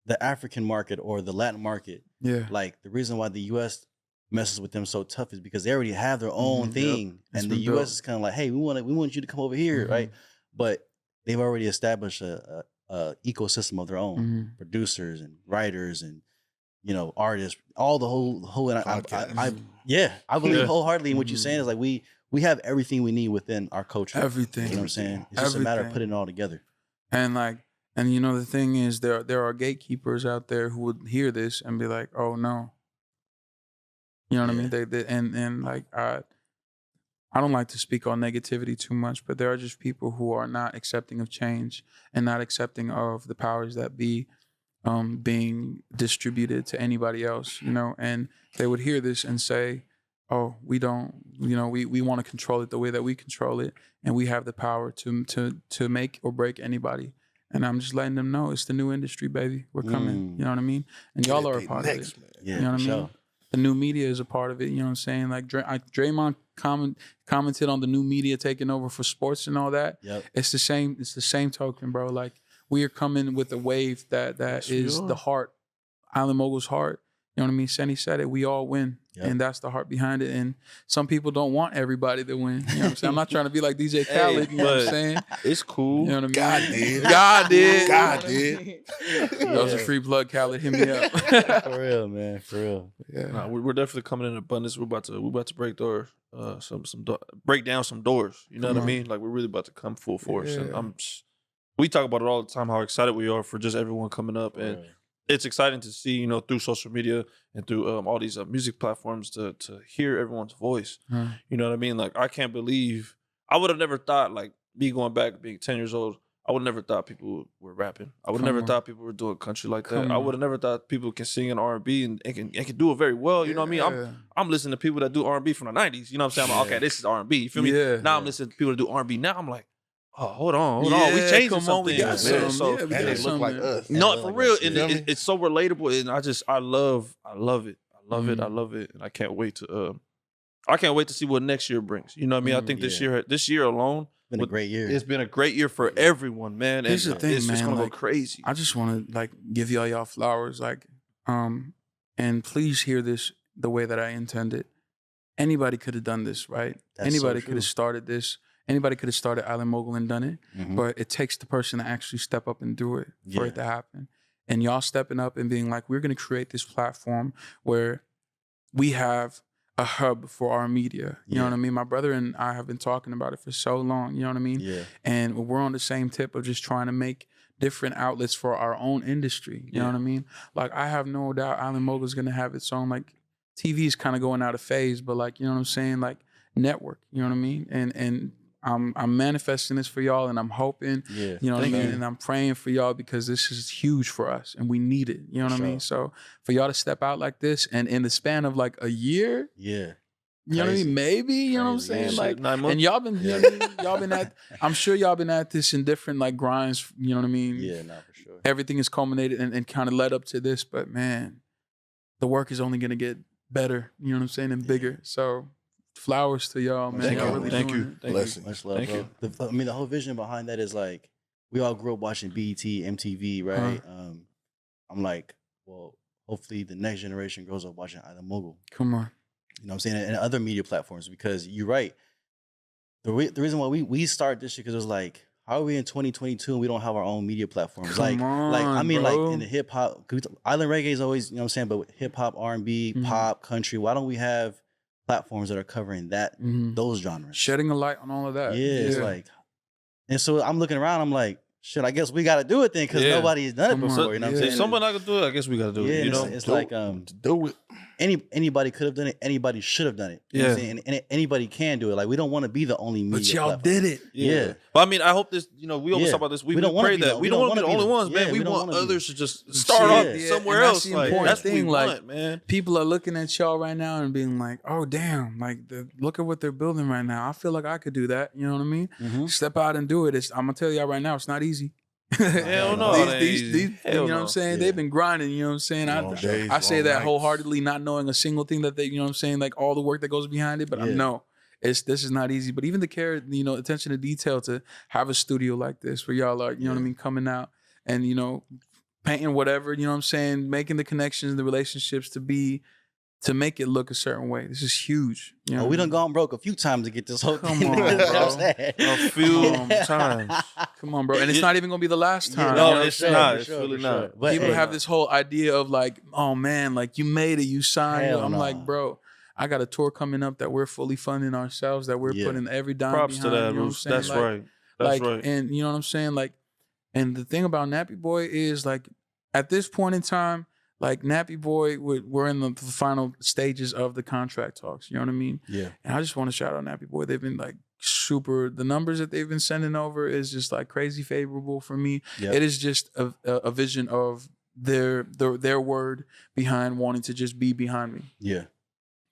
the African market or the Latin market, like the reason why the U.S. messes with them so tough is because they already have their own thing. And the U.S. is kind of like, hey, we want you to come over here, right? But they've already established a ecosystem of their own, producers and writers and artists, all the whole. And I believe wholeheartedly in what you're saying is like we have everything we need within our culture. Everything. You know what I'm saying? It's just a matter of putting it all together. And the thing is, there are gatekeepers out there who would hear this and be like, oh no. You know what I mean? They and like I don't like to speak on negativity too much, but there are just people who are not accepting of change and not accepting of the powers that be being distributed to anybody else, and they would hear this and say, oh, we don't, we want to control it the way that we control it, and we have the power to make or break anybody. And I'm just letting them know it's the new industry, baby. We're coming. You know what I mean? And y'all are a part of it. Yeah, you know what I mean? The new media is a part of it. You know what I'm saying? Like Draymond commented on the new media taking over for sports and all that. Yep. It's the same token, bro. Like we are coming with a wave that is the heart, Island Mogul's heart. You know what I mean? Senny said it. We all win. And that's the heart behind it. And some people don't want everybody to win. You know what I'm saying? I'm not trying to be like DJ Khaled. You know what I'm saying? It's cool. You know what I mean? God did. God did. That was a free plug, Khaled. Hit me up. For real, man. For real. Yeah. Nah, we're definitely coming in abundance. We're about to break doors. Break down some doors. You know what I mean? Like we're really about to come full force. Yeah. And we talk about it all the time, how excited we are for just everyone coming up. And it's exciting to see, through social media and through all these music platforms to hear everyone's voice. You know what I mean? Like, I can't believe, I would have never thought, like, me going back, being 10 years old, I would have never thought people were rapping. I would have never thought people were doing country like that. I would have never thought people can sing in R&B and can do it very well. You know what I mean? I'm listening to people that do R&B from the 90s. You know what I'm saying? I'm like, okay, this is R&B. You feel me? Now I'm listening to people that do R&B. Now I'm like, oh, hold on. We changing something. We got something. So, and they look like us. No, for real. And it's so relatable. And I love it. I love it. And I can't wait to see what next year brings. You know what I mean? I think this year alone, been a great year. It's been a great year for everyone, man. Here's the thing, it's man. It's gonna like, go crazy. I just want to give y'all flowers, and please hear this the way that I intend it. Anybody could have done this, right? Anybody could have started this. Anybody could have started Island Mogul and done it, but it takes the person to actually step up and do it for it to happen. And y'all stepping up and being like, we're going to create this platform where we have a hub for our media. You know what I mean? My brother and I have been talking about it for so long, you know what I mean? Yeah. And we're on the same tip of just trying to make different outlets for our own industry. You know what I mean? Like, I have no doubt Island Mogul is going to have its own, like, TV is kind of going out of phase, but like, you know what I'm saying? Like, network, you know what I mean? And I'm manifesting this for y'all, and I'm hoping, you know what I mean, and I'm praying for y'all because this is huge for us, and we need it. You know what I mean? So for y'all to step out like this, and in the span of like a year, you know what I mean? Maybe, you know what I'm saying? Like, 9 months. And y'all been, you know what I mean? Y'all been at, I'm sure y'all been at this in different like grinds, you know what I mean? Yeah, no, for sure. Everything is culminated and kind of led up to this, but man, the work is only going to get better, you know what I'm saying? And bigger. So flowers to y'all, man. Thank y'all you. really Thank you. doing it. Blessings. Much love, Thank bro. I mean, the whole vision behind that is like, we all grew up watching BET, MTV, right? I'm like, well, hopefully the next generation grows up watching Island Mogul. Come on. You know what I'm saying? And other media platforms, because you're right. The reason why we started this shit, because it was like, how are we in 2022 and we don't have our own media platforms? Come on, I mean, bro. like in the hip hop, island reggae is always, you know what I'm saying, but hip hop, R&B, pop, country, why don't we have platforms that are covering that, those genres? Shedding a light on all of that. Yeah, it's like, and so I'm looking around, I'm like, shit, I guess we got to do it then, because nobody's done it before. You know what I'm saying? If someone not gonna do it, I guess we got to do it. You know, it's like do it. Anybody could have done it. Anybody should have done it. You know what I'm saying? And anybody can do it. Like, we don't want to be the only media. But y'all platform. did it. Yeah. But I mean, I hope this. You know, we always talk about this. We don't pray that we don't want to be the only ones, man. We want others to just start off somewhere else. Like, that's the thing. Like, man, people are looking at y'all right now and being like, "Oh, damn! Like, look at what they're building right now. I feel like I could do that." You know what I mean? Step out and do it. I'm gonna tell y'all right now, it's not easy. Hell no. These you know what I'm saying? They've been grinding, you know what I'm saying? I say that wholeheartedly, not knowing a single thing that they, you know what I'm saying, like all the work that goes behind it, but I know this is not easy. But even the care, you know, attention to detail to have a studio like this where y'all are, you know what I mean, coming out and, you know, painting whatever, you know what I'm saying, making the connections, the relationships to make it look a certain way. This is huge. You know we done gone broke a few times to get this whole Come thing. on, bro. A few times. Come on, bro. And it's not even going to be the last time. No, you know it's not. It's really not. But people have this whole idea of like, oh man, like you made it, you signed. I'm like, bro, I got a tour coming up that we're fully funding ourselves, that we're putting every dime props behind. to that, you know what I'm saying? That's like, right. That's right. And you know what I'm saying? Like, and the thing about Nappy Boy is like, at this point in time, like Nappy Boy, we're in the final stages of the contract talks. You know what I mean? Yeah. And I just want to shout out Nappy Boy. They've been like super. The numbers that they've been sending over is just like crazy favorable for me. Yep. It is just a vision of their word behind wanting to just be behind me. Yeah.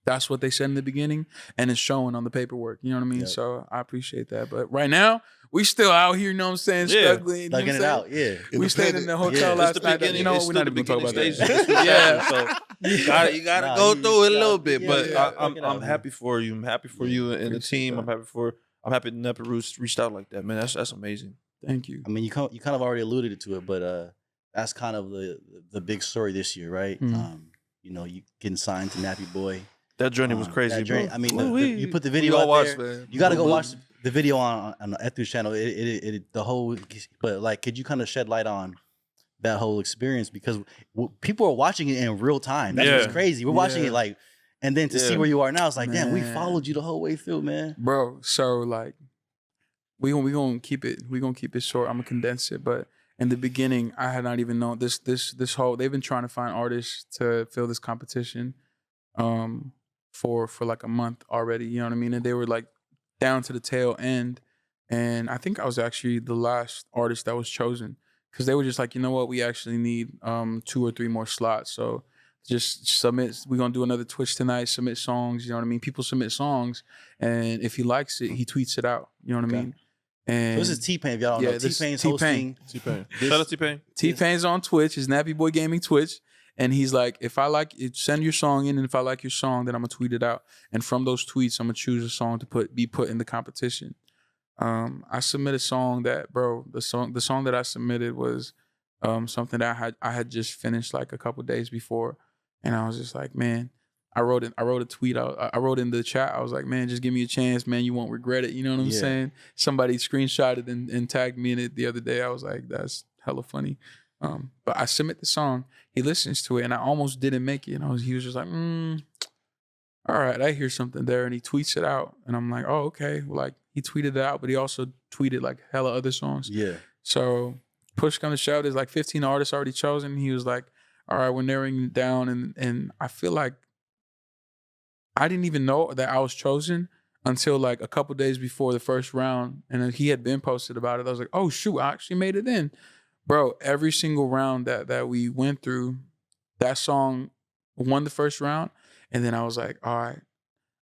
That's what they said in the beginning, and it's showing on the paperwork. You know what I mean? Yep. So I appreciate that. But right now, we still out here, you know what I'm saying? Struggling. Thugging it out, We stayed in the hotel last night. You know, we're not even talking about that. So you gotta go through it a little bit. But I'm happy for you. I'm happy for you and the team. I'm happy that Nappy Roots reached out like that, man. That's amazing. Thank you. I mean, you kind of already alluded to it, but that's kind of the big story this year, right? You know, you getting signed to Nappy Boy. That journey was crazy, bro. I mean, you put the video out there. Man. You got to go watch the video on the Etu channel. The whole, but like, could you kind of shed light on that whole experience? Because people are watching it in real time. That's what's crazy. We're watching it like, and then to see where you are now, it's like, damn, we followed you the whole way through, man. Bro, so like, we gonna keep it short. I'm gonna condense it, but in the beginning, I had not even known this whole. They've been trying to find artists to fill this competition. For like a month already, you know what I mean? And they were like down to the tail end. And I think I was actually the last artist that was chosen because they were just like, you know what? We actually need 2 or 3 more slots. So just submit. We're going to do another Twitch tonight, submit songs. You know what I mean? People submit songs. And if he likes it, he tweets it out. You know what I mean? And so this is T-Pain, if y'all don't know. T-Pain's hosting. T-Pain. Shout out T-Pain. T-Pain's on Twitch. It's Nappy Boy Gaming Twitch. And he's like, if I like it, send your song in, and if I like your song, then I'm gonna tweet it out. And from those tweets, I'm gonna choose a song to be put in the competition. I submitted a song that, bro, the song that I submitted was something that I had just finished like a couple days before, and I was just like, man, I wrote a tweet out. I wrote in the chat. I was like, man, just give me a chance, man. You won't regret it. You know what I'm saying? Somebody screenshotted and tagged me in it the other day. I was like, that's hella funny. But I submit the song, he listens to it, and I almost didn't make it. And he was just like, all right, I hear something there. And he tweets it out. And I'm like, oh, okay. Well, like, he tweeted it out, but he also tweeted like hella other songs. Yeah. So push come to shove, there's like 15 artists already chosen. He was like, all right, we're narrowing it down. And I feel like I didn't even know that I was chosen until like a couple days before the first round, and he had been posted about it. I was like, oh shoot, I actually made it in. Bro, every single round that we went through, that song won the first round. And then I was like, all right,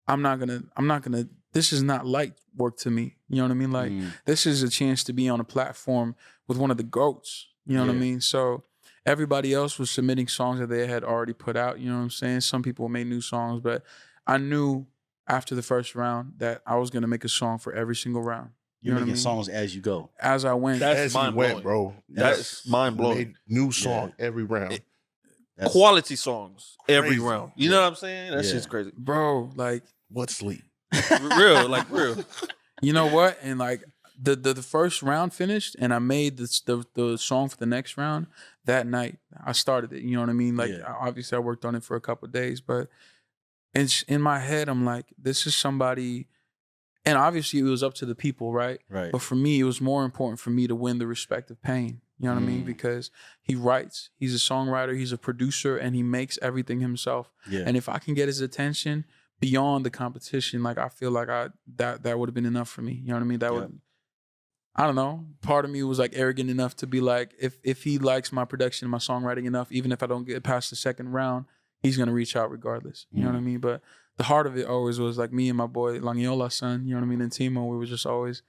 I'm not gonna, this is not light work to me. You know what I mean? Like, this is a chance to be on a platform with one of the GOATs. You know what I mean? So everybody else was submitting songs that they had already put out. You know what I'm saying? Some people made new songs, but I knew after the first round that I was gonna make a song for every single round. You're making songs as you go. As I went. That's mind blowing, bro. That's mind blowing. New song every round. Quality songs every Crazy. round. You know what I'm saying? That shit's crazy. Bro, like What sleep? real. You know what? And like the first round finished, and I made the song for the next round that night. I started it. You know what I mean? Like obviously I worked on it for a couple of days, but in my head I'm like, this is somebody. And obviously it was up to the people, right? Right. But for me, it was more important for me to win the respect of Pain. You know what I mean? Because he writes, he's a songwriter, he's a producer, and he makes everything himself. Yeah. And if I can get his attention beyond the competition, like I feel like that would have been enough for me. You know what I mean? That would, I don't know. Part of me was like arrogant enough to be like, if he likes my production and my songwriting enough, even if I don't get past the second round, he's gonna reach out regardless. You know what I mean? But the heart of it always was like me and my boy Langiola, son, you know what I mean? And Timo, we were just always,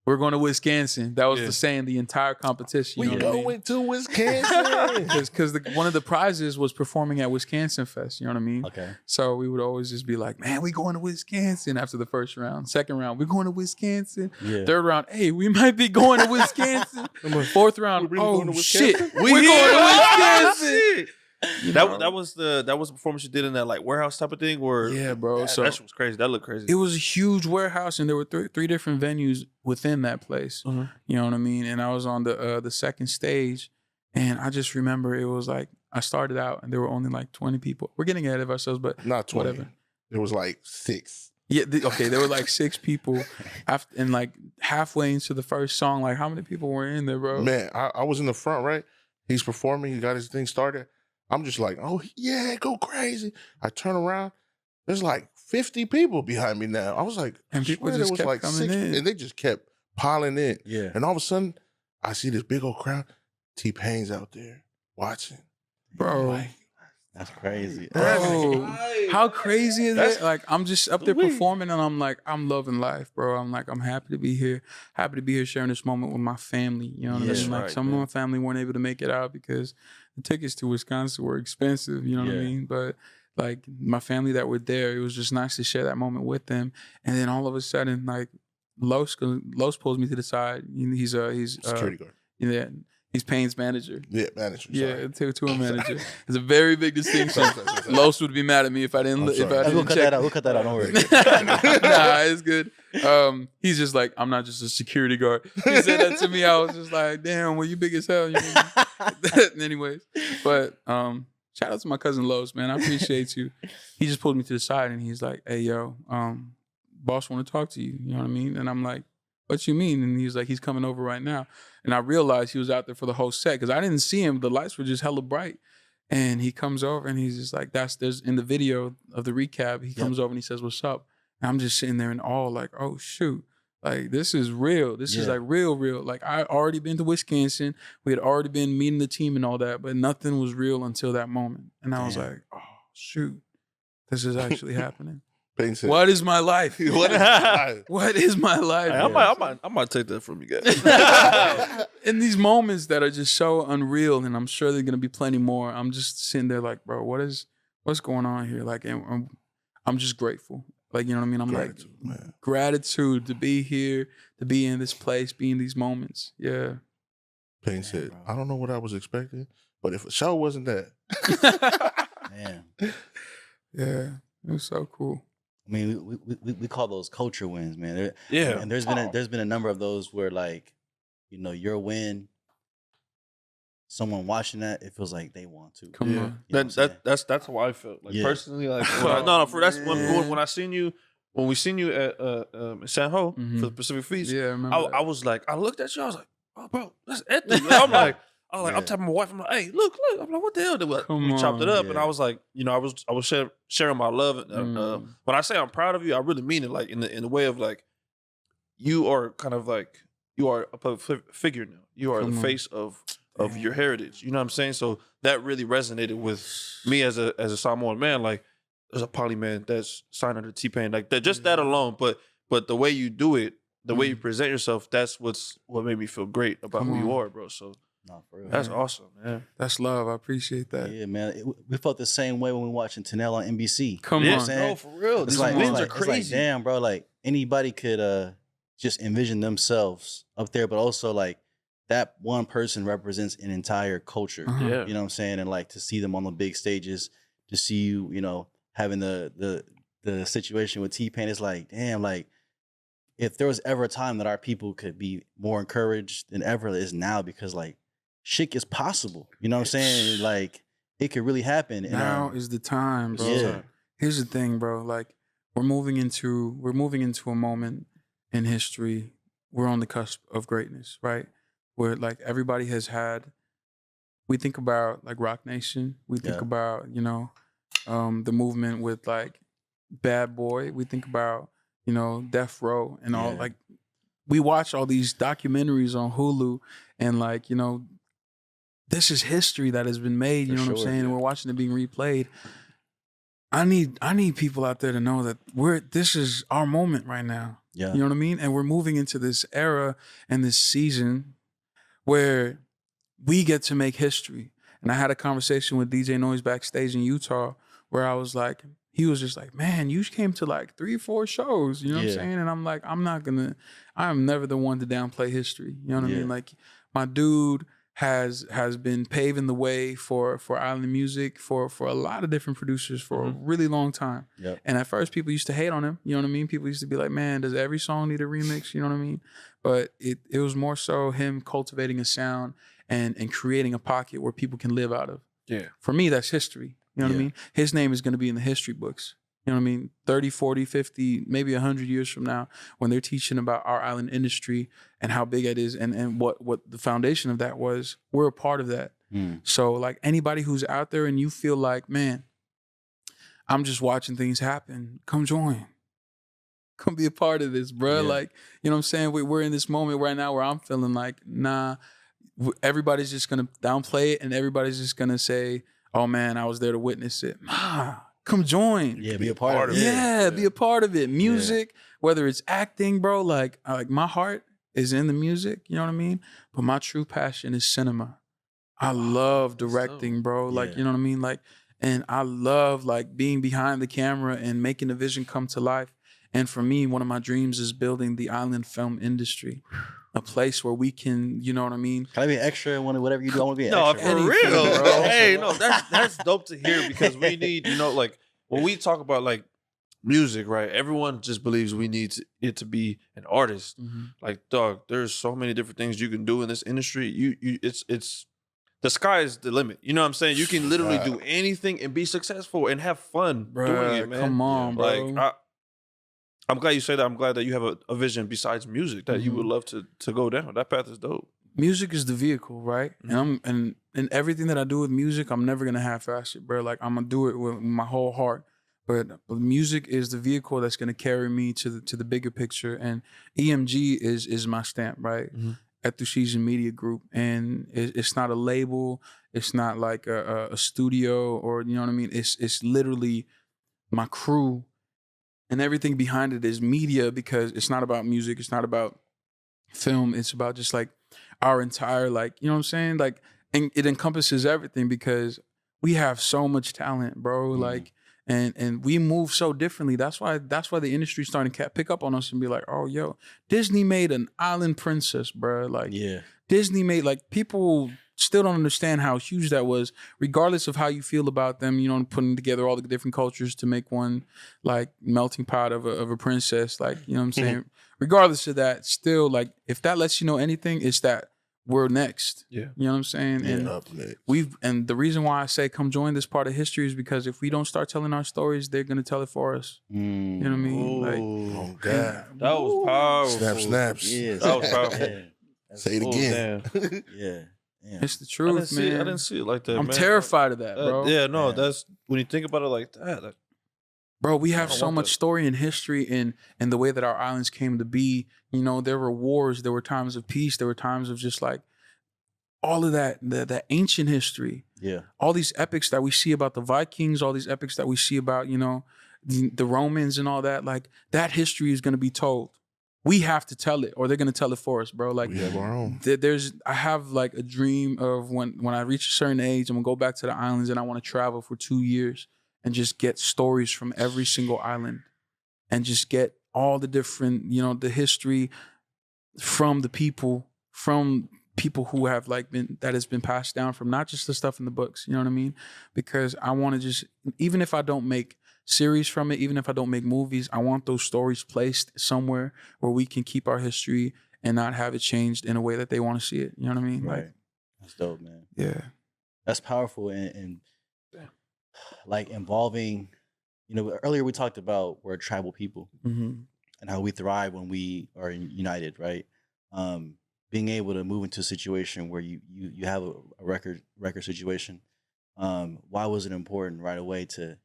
we're going to Wiscansin. That was the saying the entire competition. You know going to Wisconsin. Because one of the prizes was performing at Wiscansin Fest. You know what I mean? Okay. So we would always just be like, man, we going to Wiscansin after the first round. Second round, we're going to Wiscansin. Yeah. Third round, hey, we might be going to Wiscansin. Fourth round, oh shit, we're going to Wiscansin. That was the performance you did in that like warehouse type of thing, or bro. That shit was crazy. That looked crazy. It was a huge warehouse, and there were three different venues within that place. You know what I mean? And I was on the second stage, and I just remember it was like I started out, and there were only like 20 people. We're getting ahead of ourselves, but not 20. Whatever. There was like 6. Yeah, there were like 6 people, and like halfway into the first song, like how many people were in there, bro? Man, I was in the front, right? He's performing. He got his thing started. I'm just like, oh, yeah, go crazy. I turn around. There's like 50 people behind me now. I was like, and people just kept like coming 6, in. And they just kept piling in. Yeah. And all of a sudden, I see this big old crowd. T-Pain's out there watching. Bro. Like, that's crazy. Bro, how crazy is that? Like, I'm just up there performing, and I'm like, I'm loving life, bro. I'm like, I'm happy to be here. Happy to be here sharing this moment with my family. You know what I mean? Like, some of my family weren't able to make it out because the tickets to Wisconsin were expensive. You know what I mean? But like, my family that were there, it was just nice to share that moment with them. And then all of a sudden, like, Los pulls me to the side. He's security guard. Yeah. He's Pain's manager. Yeah, manager. Yeah, tour manager. It's a very big distinction. Los would be mad at me if I didn't. We'll cut that out. We'll cut that out. Don't worry. Nah, it's good. He's just like, I'm not just a security guard. He said that to me. I was just like, damn, well, you big as hell. You know? Anyways, but shout out to my cousin Los, man. I appreciate you. He just pulled me to the side and he's like, hey, yo, boss want to talk to you. You know what I mean? And I'm like, what you mean? And he's like, he's coming over right now. And I realized he was out there for the whole set because I didn't see him. The lights were just hella bright. And he comes over and he's just like, there's in the video of the recap, he comes over and he says, what's up? And I'm just sitting there in awe, like, oh, shoot. Like, this is real. This is like real. Like, I already been to Wiscansin. We had already been meeting the team and all that, but nothing was real until that moment. And I was like, oh, shoot. This is actually happening. What is my life? What is my life? Hey, I might take that from you guys. In these moments that are just so unreal, and I'm sure there's gonna be plenty more. I'm just sitting there like, bro, what's going on here? Like, and I'm just grateful. Like, you know what I mean? I'm gratitude to be here, to be in this place, be in these moments. Yeah. Pain said, I don't know what I was expecting, but if a show wasn't that, man, yeah, it was so cool. I mean, we call those culture wins, man. And there's been a number of those where, like, you know, your win, someone watching that, it feels like they want to. Come on. That's how I felt. Like personally, like when I seen you, when we seen you at San Ho for the Pacific Feast, I remember I was like, I looked at you, I was like, oh, bro, that's Etu. I'm like, I was like, I'm tapping my wife. I'm like, hey, look. I'm like, what the hell? We chopped it up, and I was like, I was sharing my love. When I say I'm proud of you, I really mean it. Like in the way of like, you are kind of like you are a public figure now. You are the face of your heritage. You know what I'm saying? So that really resonated with me as a Samoan man. Like, there's a poly man that's signed under T-Pain. Like that, just that alone. But the way you do it, the way you present yourself, that's what made me feel great about who you are, bro. So for real. that's awesome, man. That's love. I appreciate that. Yeah, man. We felt the same way when we were watching Tanel on NBC. Come on, no, for real. These wins are crazy. It's like, damn, bro. Like anybody could just envision themselves up there, but also like that one person represents an entire culture. Yeah, you know what I'm saying, and like to see them on the big stages, to see you, having the situation with T-Pain is like, damn, like. If there was ever a time that our people could be more encouraged than ever, it is now, because like shit is possible. You know what I'm saying? Like it could really happen. Now is the time, bro. Yeah. Here's the thing, bro. Like we're moving into a moment in history. We're on the cusp of greatness, right? Where like everybody has had. We think about like Rock Nation. We think about the movement with like Bad Boy. We think about Death Row and all. Like we watch all these documentaries on Hulu, and like this is history that has been made. You know what I'm saying? And we're watching it being replayed. I need people out there to know that this is our moment right now. Yeah, you know what I mean? And we're moving into this era and this season where we get to make history. And I had a conversation with DJ Noise backstage in Utah where I was like. He was just like, man, you came to like 3 or 4 shows, you know what I'm saying? And I'm like, I'm never the one to downplay history. You know what I mean? Like my dude has been paving the way for island music for a lot of different producers for a really long time. Yep. And at first people used to hate on him, you know what I mean? People used to be like, man, does every song need a remix? You know what I mean? But it was more so him cultivating a sound and creating a pocket where people can live out of. Yeah. For me, that's history. You know what I mean? His name is going to be in the history books. You know what I mean? 30, 40, 50, maybe 100 years from now, when they're teaching about our island industry and how big it is and what the foundation of that was, we're a part of that. So like anybody who's out there and you feel like, man, I'm just watching things happen, come join. Come be a part of this, bro. Like, you know what I'm saying? We're in this moment right now where I'm feeling like, nah, everybody's just going to downplay it and everybody's just going to say, oh man, I was there to witness it. Come join. Yeah, be a part of it. Yeah, be a part of it. Music, whether it's acting, bro, like my heart is in the music, you know what I mean? But my true passion is cinema. I love directing, bro. Like, you know what I mean? Like, and I love like being behind the camera and making the vision come to life. And for me, one of my dreams is building the island film industry. A place where we can, you know what I mean? Can I be an extra in whatever you do? I want to be an extra. No, for real, bro. Hey, no, that's dope to hear because we need, like when we talk about like music, right? Everyone just believes we need it to be an artist. Like, dog, there's so many different things you can do in this industry. It's the sky is the limit. You know what I'm saying? You can literally do anything and be successful and have fun doing it, man. Come on, bro. Like, I'm glad you say that. I'm glad that you have a vision besides music that you would love to go down. That path is dope. Music is the vehicle, right? And everything that I do with music, I'm never gonna half-ass it, bro. Like I'm gonna do it with my whole heart. But music is the vehicle that's gonna carry me to the bigger picture. And EMG is my stamp, right? Etu Tmo Media Group, and it's not a label. It's not like a studio or you know what I mean. It's literally my crew. And everything behind it is media because it's not about music. It's not about film. It's about just like our entire, like, you know what I'm saying? Like, and it encompasses everything because we have so much talent, bro. Like, and we move so differently. That's why the industry's starting to pick up on us and be like, oh, yo, Disney made an island princess, bro. Like, Disney made, like, people still don't understand how huge that was, regardless of how you feel about them, you know, putting together all the different cultures to make one, like, melting pot of a princess, like, you know what I'm saying? Regardless of that, still, like, if that lets you know anything, it's that we're next. You know what I'm saying? And up next. and the reason why I say come join this part of history is because if we don't start telling our stories, they're going to tell it for us. You know what I mean? Like, oh, God. That was powerful. Snaps. Yes. That was powerful. Say it again. Yeah. It's the truth, man. I didn't see it like that. I'm man. terrified of that, bro. Yeah, no, that's when you think about it like that. Bro, we have so much story and history in the way that our islands came to be. You know, there were wars, there were times of peace, there were times of just like all of that, the ancient history. Yeah. All these epics that we see about the Vikings, all these epics that we see about, you know, the Romans and all that, like that history is going to be told. We have to tell it, or they're going to tell it for us, bro. Like we have our own. I have like a dream of when I reach a certain age, I'm going to go back to the islands and I want to travel for 2 years and just get stories from every single island and just get all the different, you know, the history from the people, from people who have like that has been passed down from not just the stuff in the books, you know what I mean? Because I want to just, even if I don't make series from it, even if I don't make movies, I want those stories placed somewhere where we can keep our history and not have it changed in a way that they want to see it. You know what I mean? Right. Like, that's dope, man. Yeah. That's powerful and like involving, you know, earlier we talked about we're a tribal people and how we thrive when we are united, right? Being able to move into a situation where you have a record situation. Why was it important right away to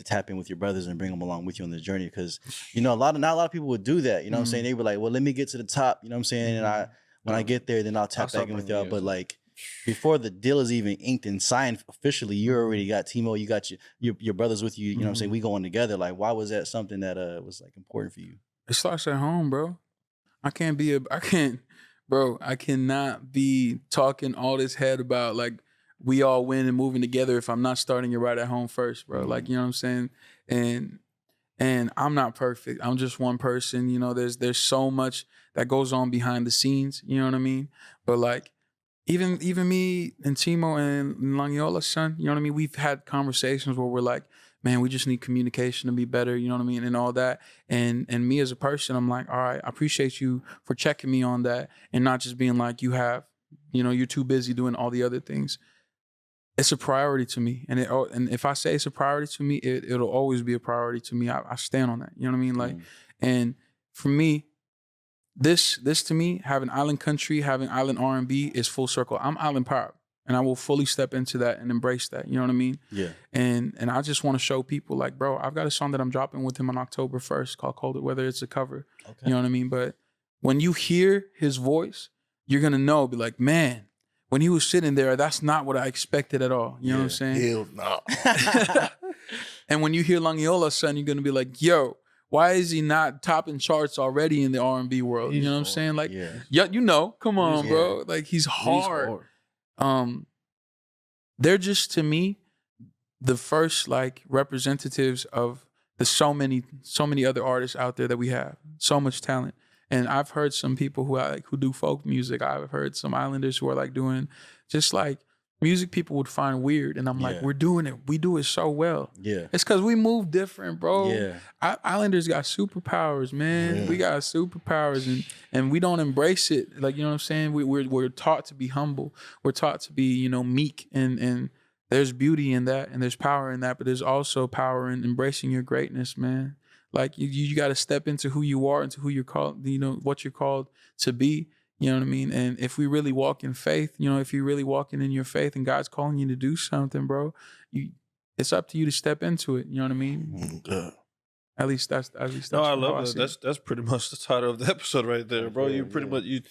tap in with your brothers and bring them along with you on the journey? Because, you know, not a lot of people would do that. You know what I'm saying? They were like, well, let me get to the top. You know what I'm saying? And when I get there, then I'll tap back in with y'all. But like before the deal is even inked and signed officially, you already got Tmo, you got your brothers with you. You know what I'm saying? We going together. Like, why was that something that was like important for you? It starts at home, bro. I cannot be talking all this head about like we all win and moving together if I'm not starting it right at home first, bro. Like, you know what I'm saying? And I'm not perfect. I'm just one person. You know, there's so much that goes on behind the scenes. You know what I mean? But like, even me and Tmo and Langiola's son, you know what I mean? We've had conversations where we're like, man, we just need communication to be better, you know what I mean? And all that. And me as a person, I'm like, all right, I appreciate you for checking me on that and not just being like, you're too busy doing all the other things. It's a priority to me. And if I say it's a priority to me, it'll always be a priority to me. I stand on that. You know what I mean? Like, and for me, this to me, having island country, having island R&B is full circle. I'm island proud. And I will fully step into that and embrace that. You know what I mean? Yeah. And I just want to show people like, bro, I've got a song that I'm dropping with him on October 1st called Colder Weather. It's a cover. Okay. You know what I mean? But when you hear his voice, you're going to know, be like, man, when he was sitting there, that's not what I expected at all. You know what I'm saying? Hell no. And when you hear Langiola's son, you're going to be like, yo, why is he not topping charts already in the R&B world? You know what I'm saying? Like, yeah, you know, come on, bro. Like, he's hard. They're just, to me, the first like representatives of the so many other artists out there that we have. So much talent. And I've heard some people who do folk music. I've heard some islanders who are like doing just like music people would find weird. And I'm like, we're doing it. We do it so well. Yeah. It's because we move different, bro. Yeah. Islanders got superpowers, man. Yeah. We got superpowers and we don't embrace it. Like, you know what I'm saying? We're taught to be humble. We're taught to be, you know, meek and there's beauty in that and there's power in that, but there's also power in embracing your greatness, man. Like you got to step into who you are, into who you're called, you know, what you're called to be. You know what I mean? And if we really walk in faith, you know, if you're really walking in your faith and God's calling you to do something, bro, it's up to you to step into it. You know what I mean? At least that's no, I love that. That's pretty much the title of the episode right there, bro. You pretty much you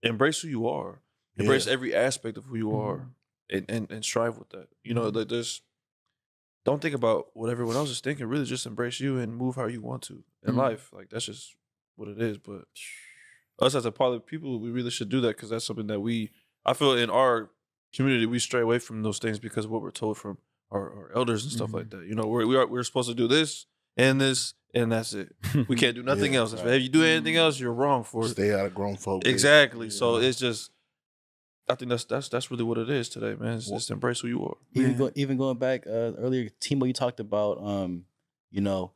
embrace who you are, embrace every aspect of who you are, and strive with that. You know, like don't think about what everyone else is thinking. Really, just embrace you and move how you want to in life. Like that's just what it is. But us as a part of people, we really should do that because that's something that I feel in our community, we stray away from those things because of what we're told from our elders and stuff like that. You know, we're supposed to do this, and that's it. We can't do nothing else. Right. If you do anything else, you're wrong for it. Stay out of grown folk. Exactly. So it's just, I think that's really what it is today, man. It's just embrace who you are. Even going back earlier, Tmo, you talked about you know,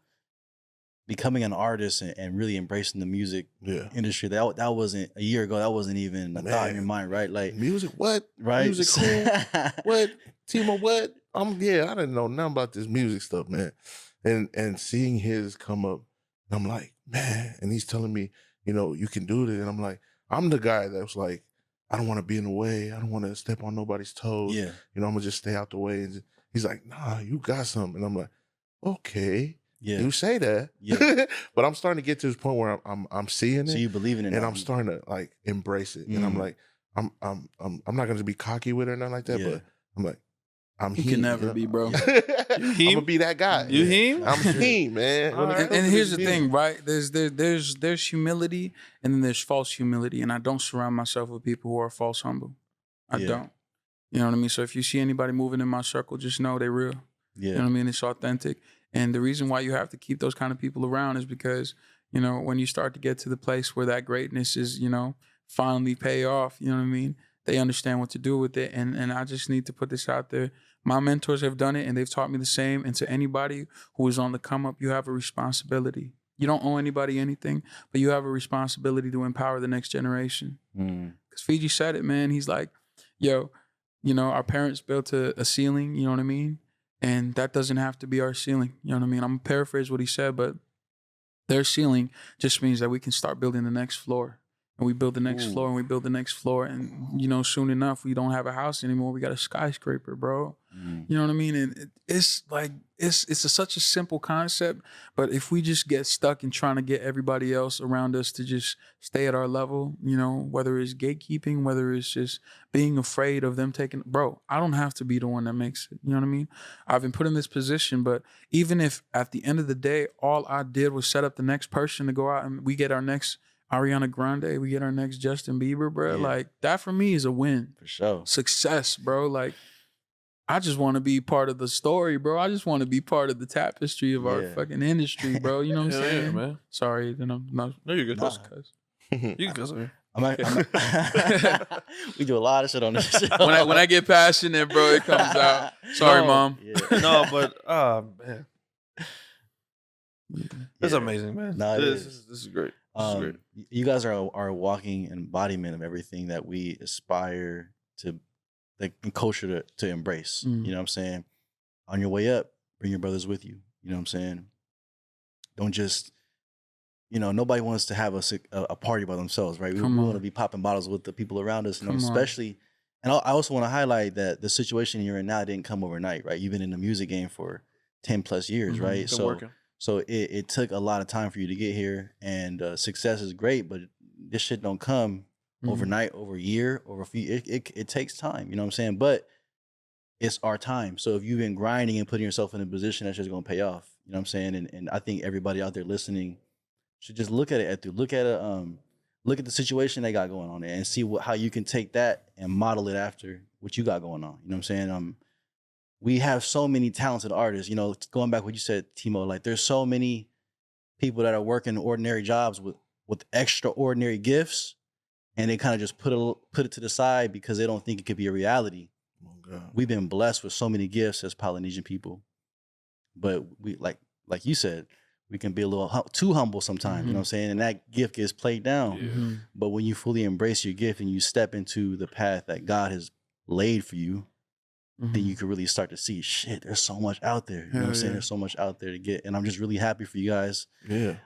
becoming an artist and really embracing the music industry. That wasn't a year ago. That wasn't even a thought in your mind, right? Like music, what? Right? Music, cool. What? Tmo, what? I didn't know nothing about this music stuff, man. And seeing his come up, I'm like, man. And he's telling me, you know, you can do this. And I'm like, I'm the guy that was like, I don't want to be in the way. I don't want to step on nobody's toes. Yeah. You know, I'm gonna just stay out the way. And he's like, nah, you got something. And I'm like, okay. Yeah. You say that. Yeah. But I'm starting to get to this point where I'm seeing it. So you believe in it. And I'm starting to like embrace it. And I'm like, I'm not gonna be cocky with it or nothing like that, but I'm like, You can never be, bro. I'm gonna be that guy. You him? I'm him, man. And here's the thing, right? There's humility, and then there's false humility, and I don't surround myself with people who are false humble. I don't. You know what I mean? So if you see anybody moving in my circle, just know they're real. Yeah. You know what I mean? It's authentic. And the reason why you have to keep those kind of people around is because, you know, when you start to get to the place where that greatness is, you know, finally pay off, you know what I mean? They understand what to do with it. And I just need to put this out there. My mentors have done it and they've taught me the same. And to anybody who is on the come up, you have a responsibility. You don't owe anybody anything, but you have a responsibility to empower the next generation. Because Fiji said it, man. He's like, yo, you know, our parents built a ceiling, you know what I mean? And that doesn't have to be our ceiling, you know what I mean? I'm gonna paraphrase what he said, but their ceiling just means that we can start building the next floor. And we build the next floor and we build the next floor. And, you know, soon enough, we don't have a house anymore. We got a skyscraper, bro. You know what I mean? And it's like, it's such a simple concept. But if we just get stuck in trying to get everybody else around us to just stay at our level, you know, whether it's gatekeeping, whether it's just being afraid of them taking, bro, I don't have to be the one that makes it. You know what I mean? I've been put in this position, but even if at the end of the day, all I did was set up the next person to go out and we get our next Ariana Grande, we get our next Justin Bieber, bro. Yeah. Like, that for me is a win. For sure. Success, bro. Like, I just want to be part of the story, bro. I just want to be part of the tapestry of our fucking industry, bro. You know what I'm saying? Yeah, man. Sorry, then I'm not. No, you're good. You can cuss on here. We do a lot of shit on this show. When I get passionate, bro, it comes out. Sorry, Mom. Yeah. No, but man. It's amazing, man. No, this is great. You guys are a walking embodiment of everything that we aspire to, like, culture to embrace. You know what I'm saying? On your way up, bring your brothers with you. You know what I'm saying? Don't just, you know, nobody wants to have a party by themselves, right? We want to be popping bottles with the people around us, you know, especially. And I also want to highlight that the situation you're in now didn't come overnight, right? You've been in the music game for 10 plus years, right? So it took a lot of time for you to get here, and success is great, but this shit don't come overnight, over a year, over a few. It takes time, you know what I'm saying? But it's our time. So if you've been grinding and putting yourself in a position, that's just gonna pay off. You know what I'm saying? And I think everybody out there listening should just look at it. Look at the situation they got going on there and see how you can take that and model it after what you got going on. You know what I'm saying? We have so many talented artists, you know, going back what you said, Tmo, like there's so many people that are working ordinary jobs with extraordinary gifts, and they kind of just put it to the side because they don't think it could be a reality. Oh, God. We've been blessed with so many gifts as Polynesian people, but we, like you said, we can be a little too humble sometimes, you know what I'm saying? And that gift gets played down. But when you fully embrace your gift and you step into the path that God has laid for you, then you can really start to see, shit, there's so much out there. You know what I'm saying? There's so much out there to get. And I'm just really happy for you guys. Yeah.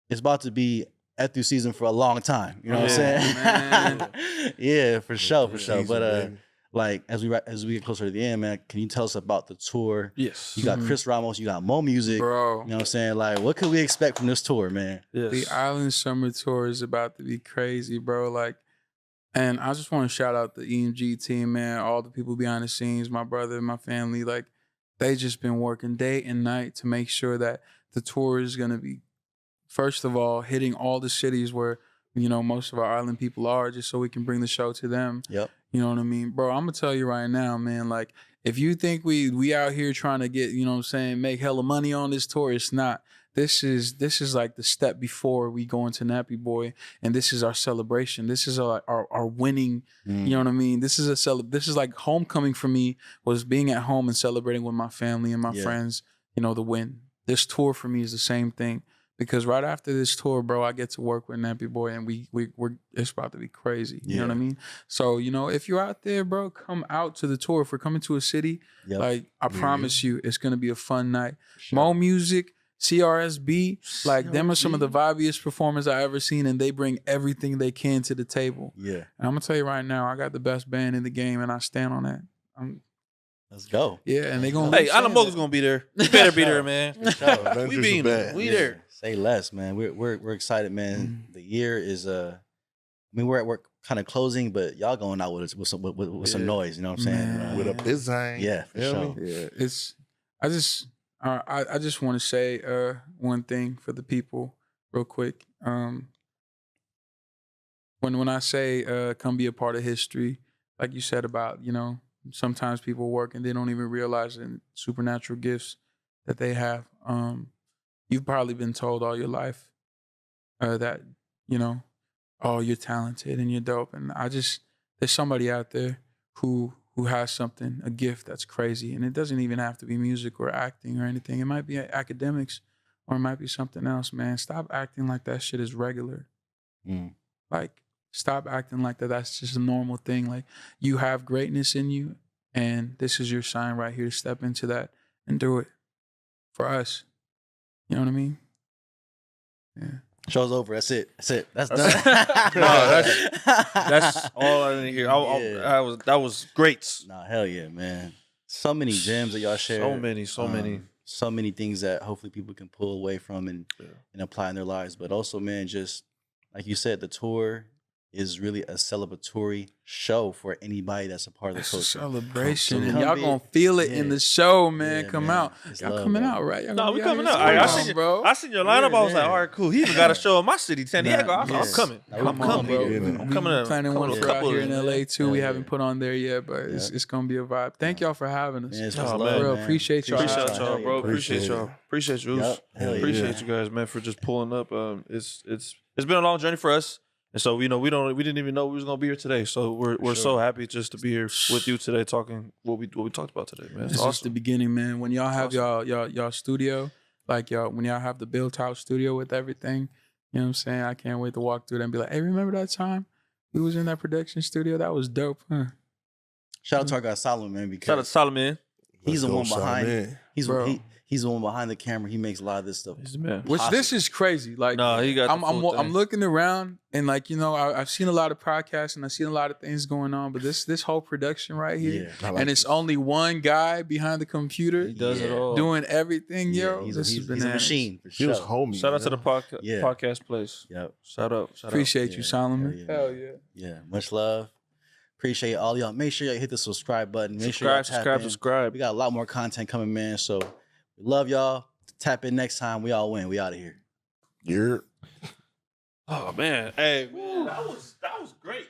It's about to be Etu season for a long time. You know what I'm saying? Man. Yeah, for sure. But like as we get closer to the end, man, can you tell us about the tour? Yes. You got Chris Ramos, you got Mo Music. Bro. You know what I'm saying? Like, what could we expect from this tour, man? Yes. The Island Summer Tour is about to be crazy, bro. Like, and I just want to shout out the EMG team, man. All the people behind the scenes, my brother, my family. Like, they just been working day and night to make sure that the tour is going to be, first of all, hitting all the cities where, you know, most of our island people are, just so we can bring the show to them. Yep. You know what I mean? Bro, I'm going to tell you right now, man, like, if you think we out here trying to get, you know what I'm saying, make hella money on this tour, it's not. This is like the step before we go into Nappy Boy, and this is our celebration. This is our winning. You know what I mean? This is like homecoming for me, was being at home and celebrating with my family and my friends. You know, the win. This tour for me is the same thing, because right after this tour, bro, I get to work with Nappy Boy, and we're it's about to be crazy. You know what I mean? So, you know, if you're out there, bro, come out to the tour. If we're coming to a city, like, I promise you, it's gonna be a fun night. Sure. Mo Music, CRSB, like them are some of the vibiest performers I ever seen, and they bring everything they can to the table. Yeah. And I'm gonna tell you right now, I got the best band in the game, and I stand on that. Let's go. Yeah, and they gonna. Hey, Island Mogul's gonna be there. You better be there, man. We be there. We there. Say less, man. We're excited, man. The year is I mean, we're kind of closing, but y'all going out with some noise. You know what I'm saying? Man. With a bizang. Yeah, for sure. Yeah, it's. I just want to say one thing for the people, real quick. When I say come be a part of history, like you said about sometimes people work and they don't even realize the supernatural gifts that they have. You've probably been told all your life that, oh, you're talented and you're dope. And there's somebody out there who has something, a gift that's crazy. And it doesn't even have to be music or acting or anything. It might be academics or it might be something else, man. Stop acting like that shit is regular. Like, stop acting like that. That's just a normal thing. Like, you have greatness in you, and this is your sign right here. Step into that and do it for us. You know what I mean? Yeah. Show's over. That's it. That's done. That's all I didn't hear. That was great. Nah, hell yeah, man. So many gems that y'all share. So many. So many things that hopefully people can pull away from and apply in their lives. But also, man, just like you said, the tour is really a celebratory show for anybody that's a part of the culture. Celebration. And y'all gonna feel it in the show, man. Come out. Y'all coming out, right? No, we coming out. I seen your lineup. I was like, all right, cool. He even got a show in my city, San Diego. I'm coming. I'm coming, bro. I'm coming. Planning one for out here in LA too. We haven't put on there yet, but it's gonna be a vibe. Thank y'all for having us. Appreciate y'all. Appreciate y'all, bro. Appreciate y'all. Appreciate you. Appreciate you guys, man, for just pulling up. It's been a long journey for us. And so, we didn't even know we was gonna be here today. So we're so happy just to be here with you today, talking what we talked about today, man. It's awesome. The beginning, man. When y'all have y'all studio, like when y'all have the built out studio with everything, you know what I'm saying? I can't wait to walk through that and be like, hey, remember that time we was in that production studio? That was dope, huh? Shout out to our guy Solomon, man. Because shout out to Solomon. He's the one behind. He's the one behind the camera. He makes a lot of this stuff. He's the man. Which this is crazy. Like, he got. I'm looking around and I've seen a lot of podcasts and I've seen a lot of things going on, but this whole production right here, and it's only one guy behind the computer. He does it all, doing everything. He's a machine. For sure. He was homie. Shout out to the podcast place. Yep. Shout out. Appreciate you, Solomon. Hell yeah. Yeah. Much love. Appreciate all y'all. Make sure y'all hit the subscribe button. Make subscribe. We got a lot more content coming, man. So we love y'all. Tap in next time. We all win. We out of here. You're. Oh man. Hey, man, that was great.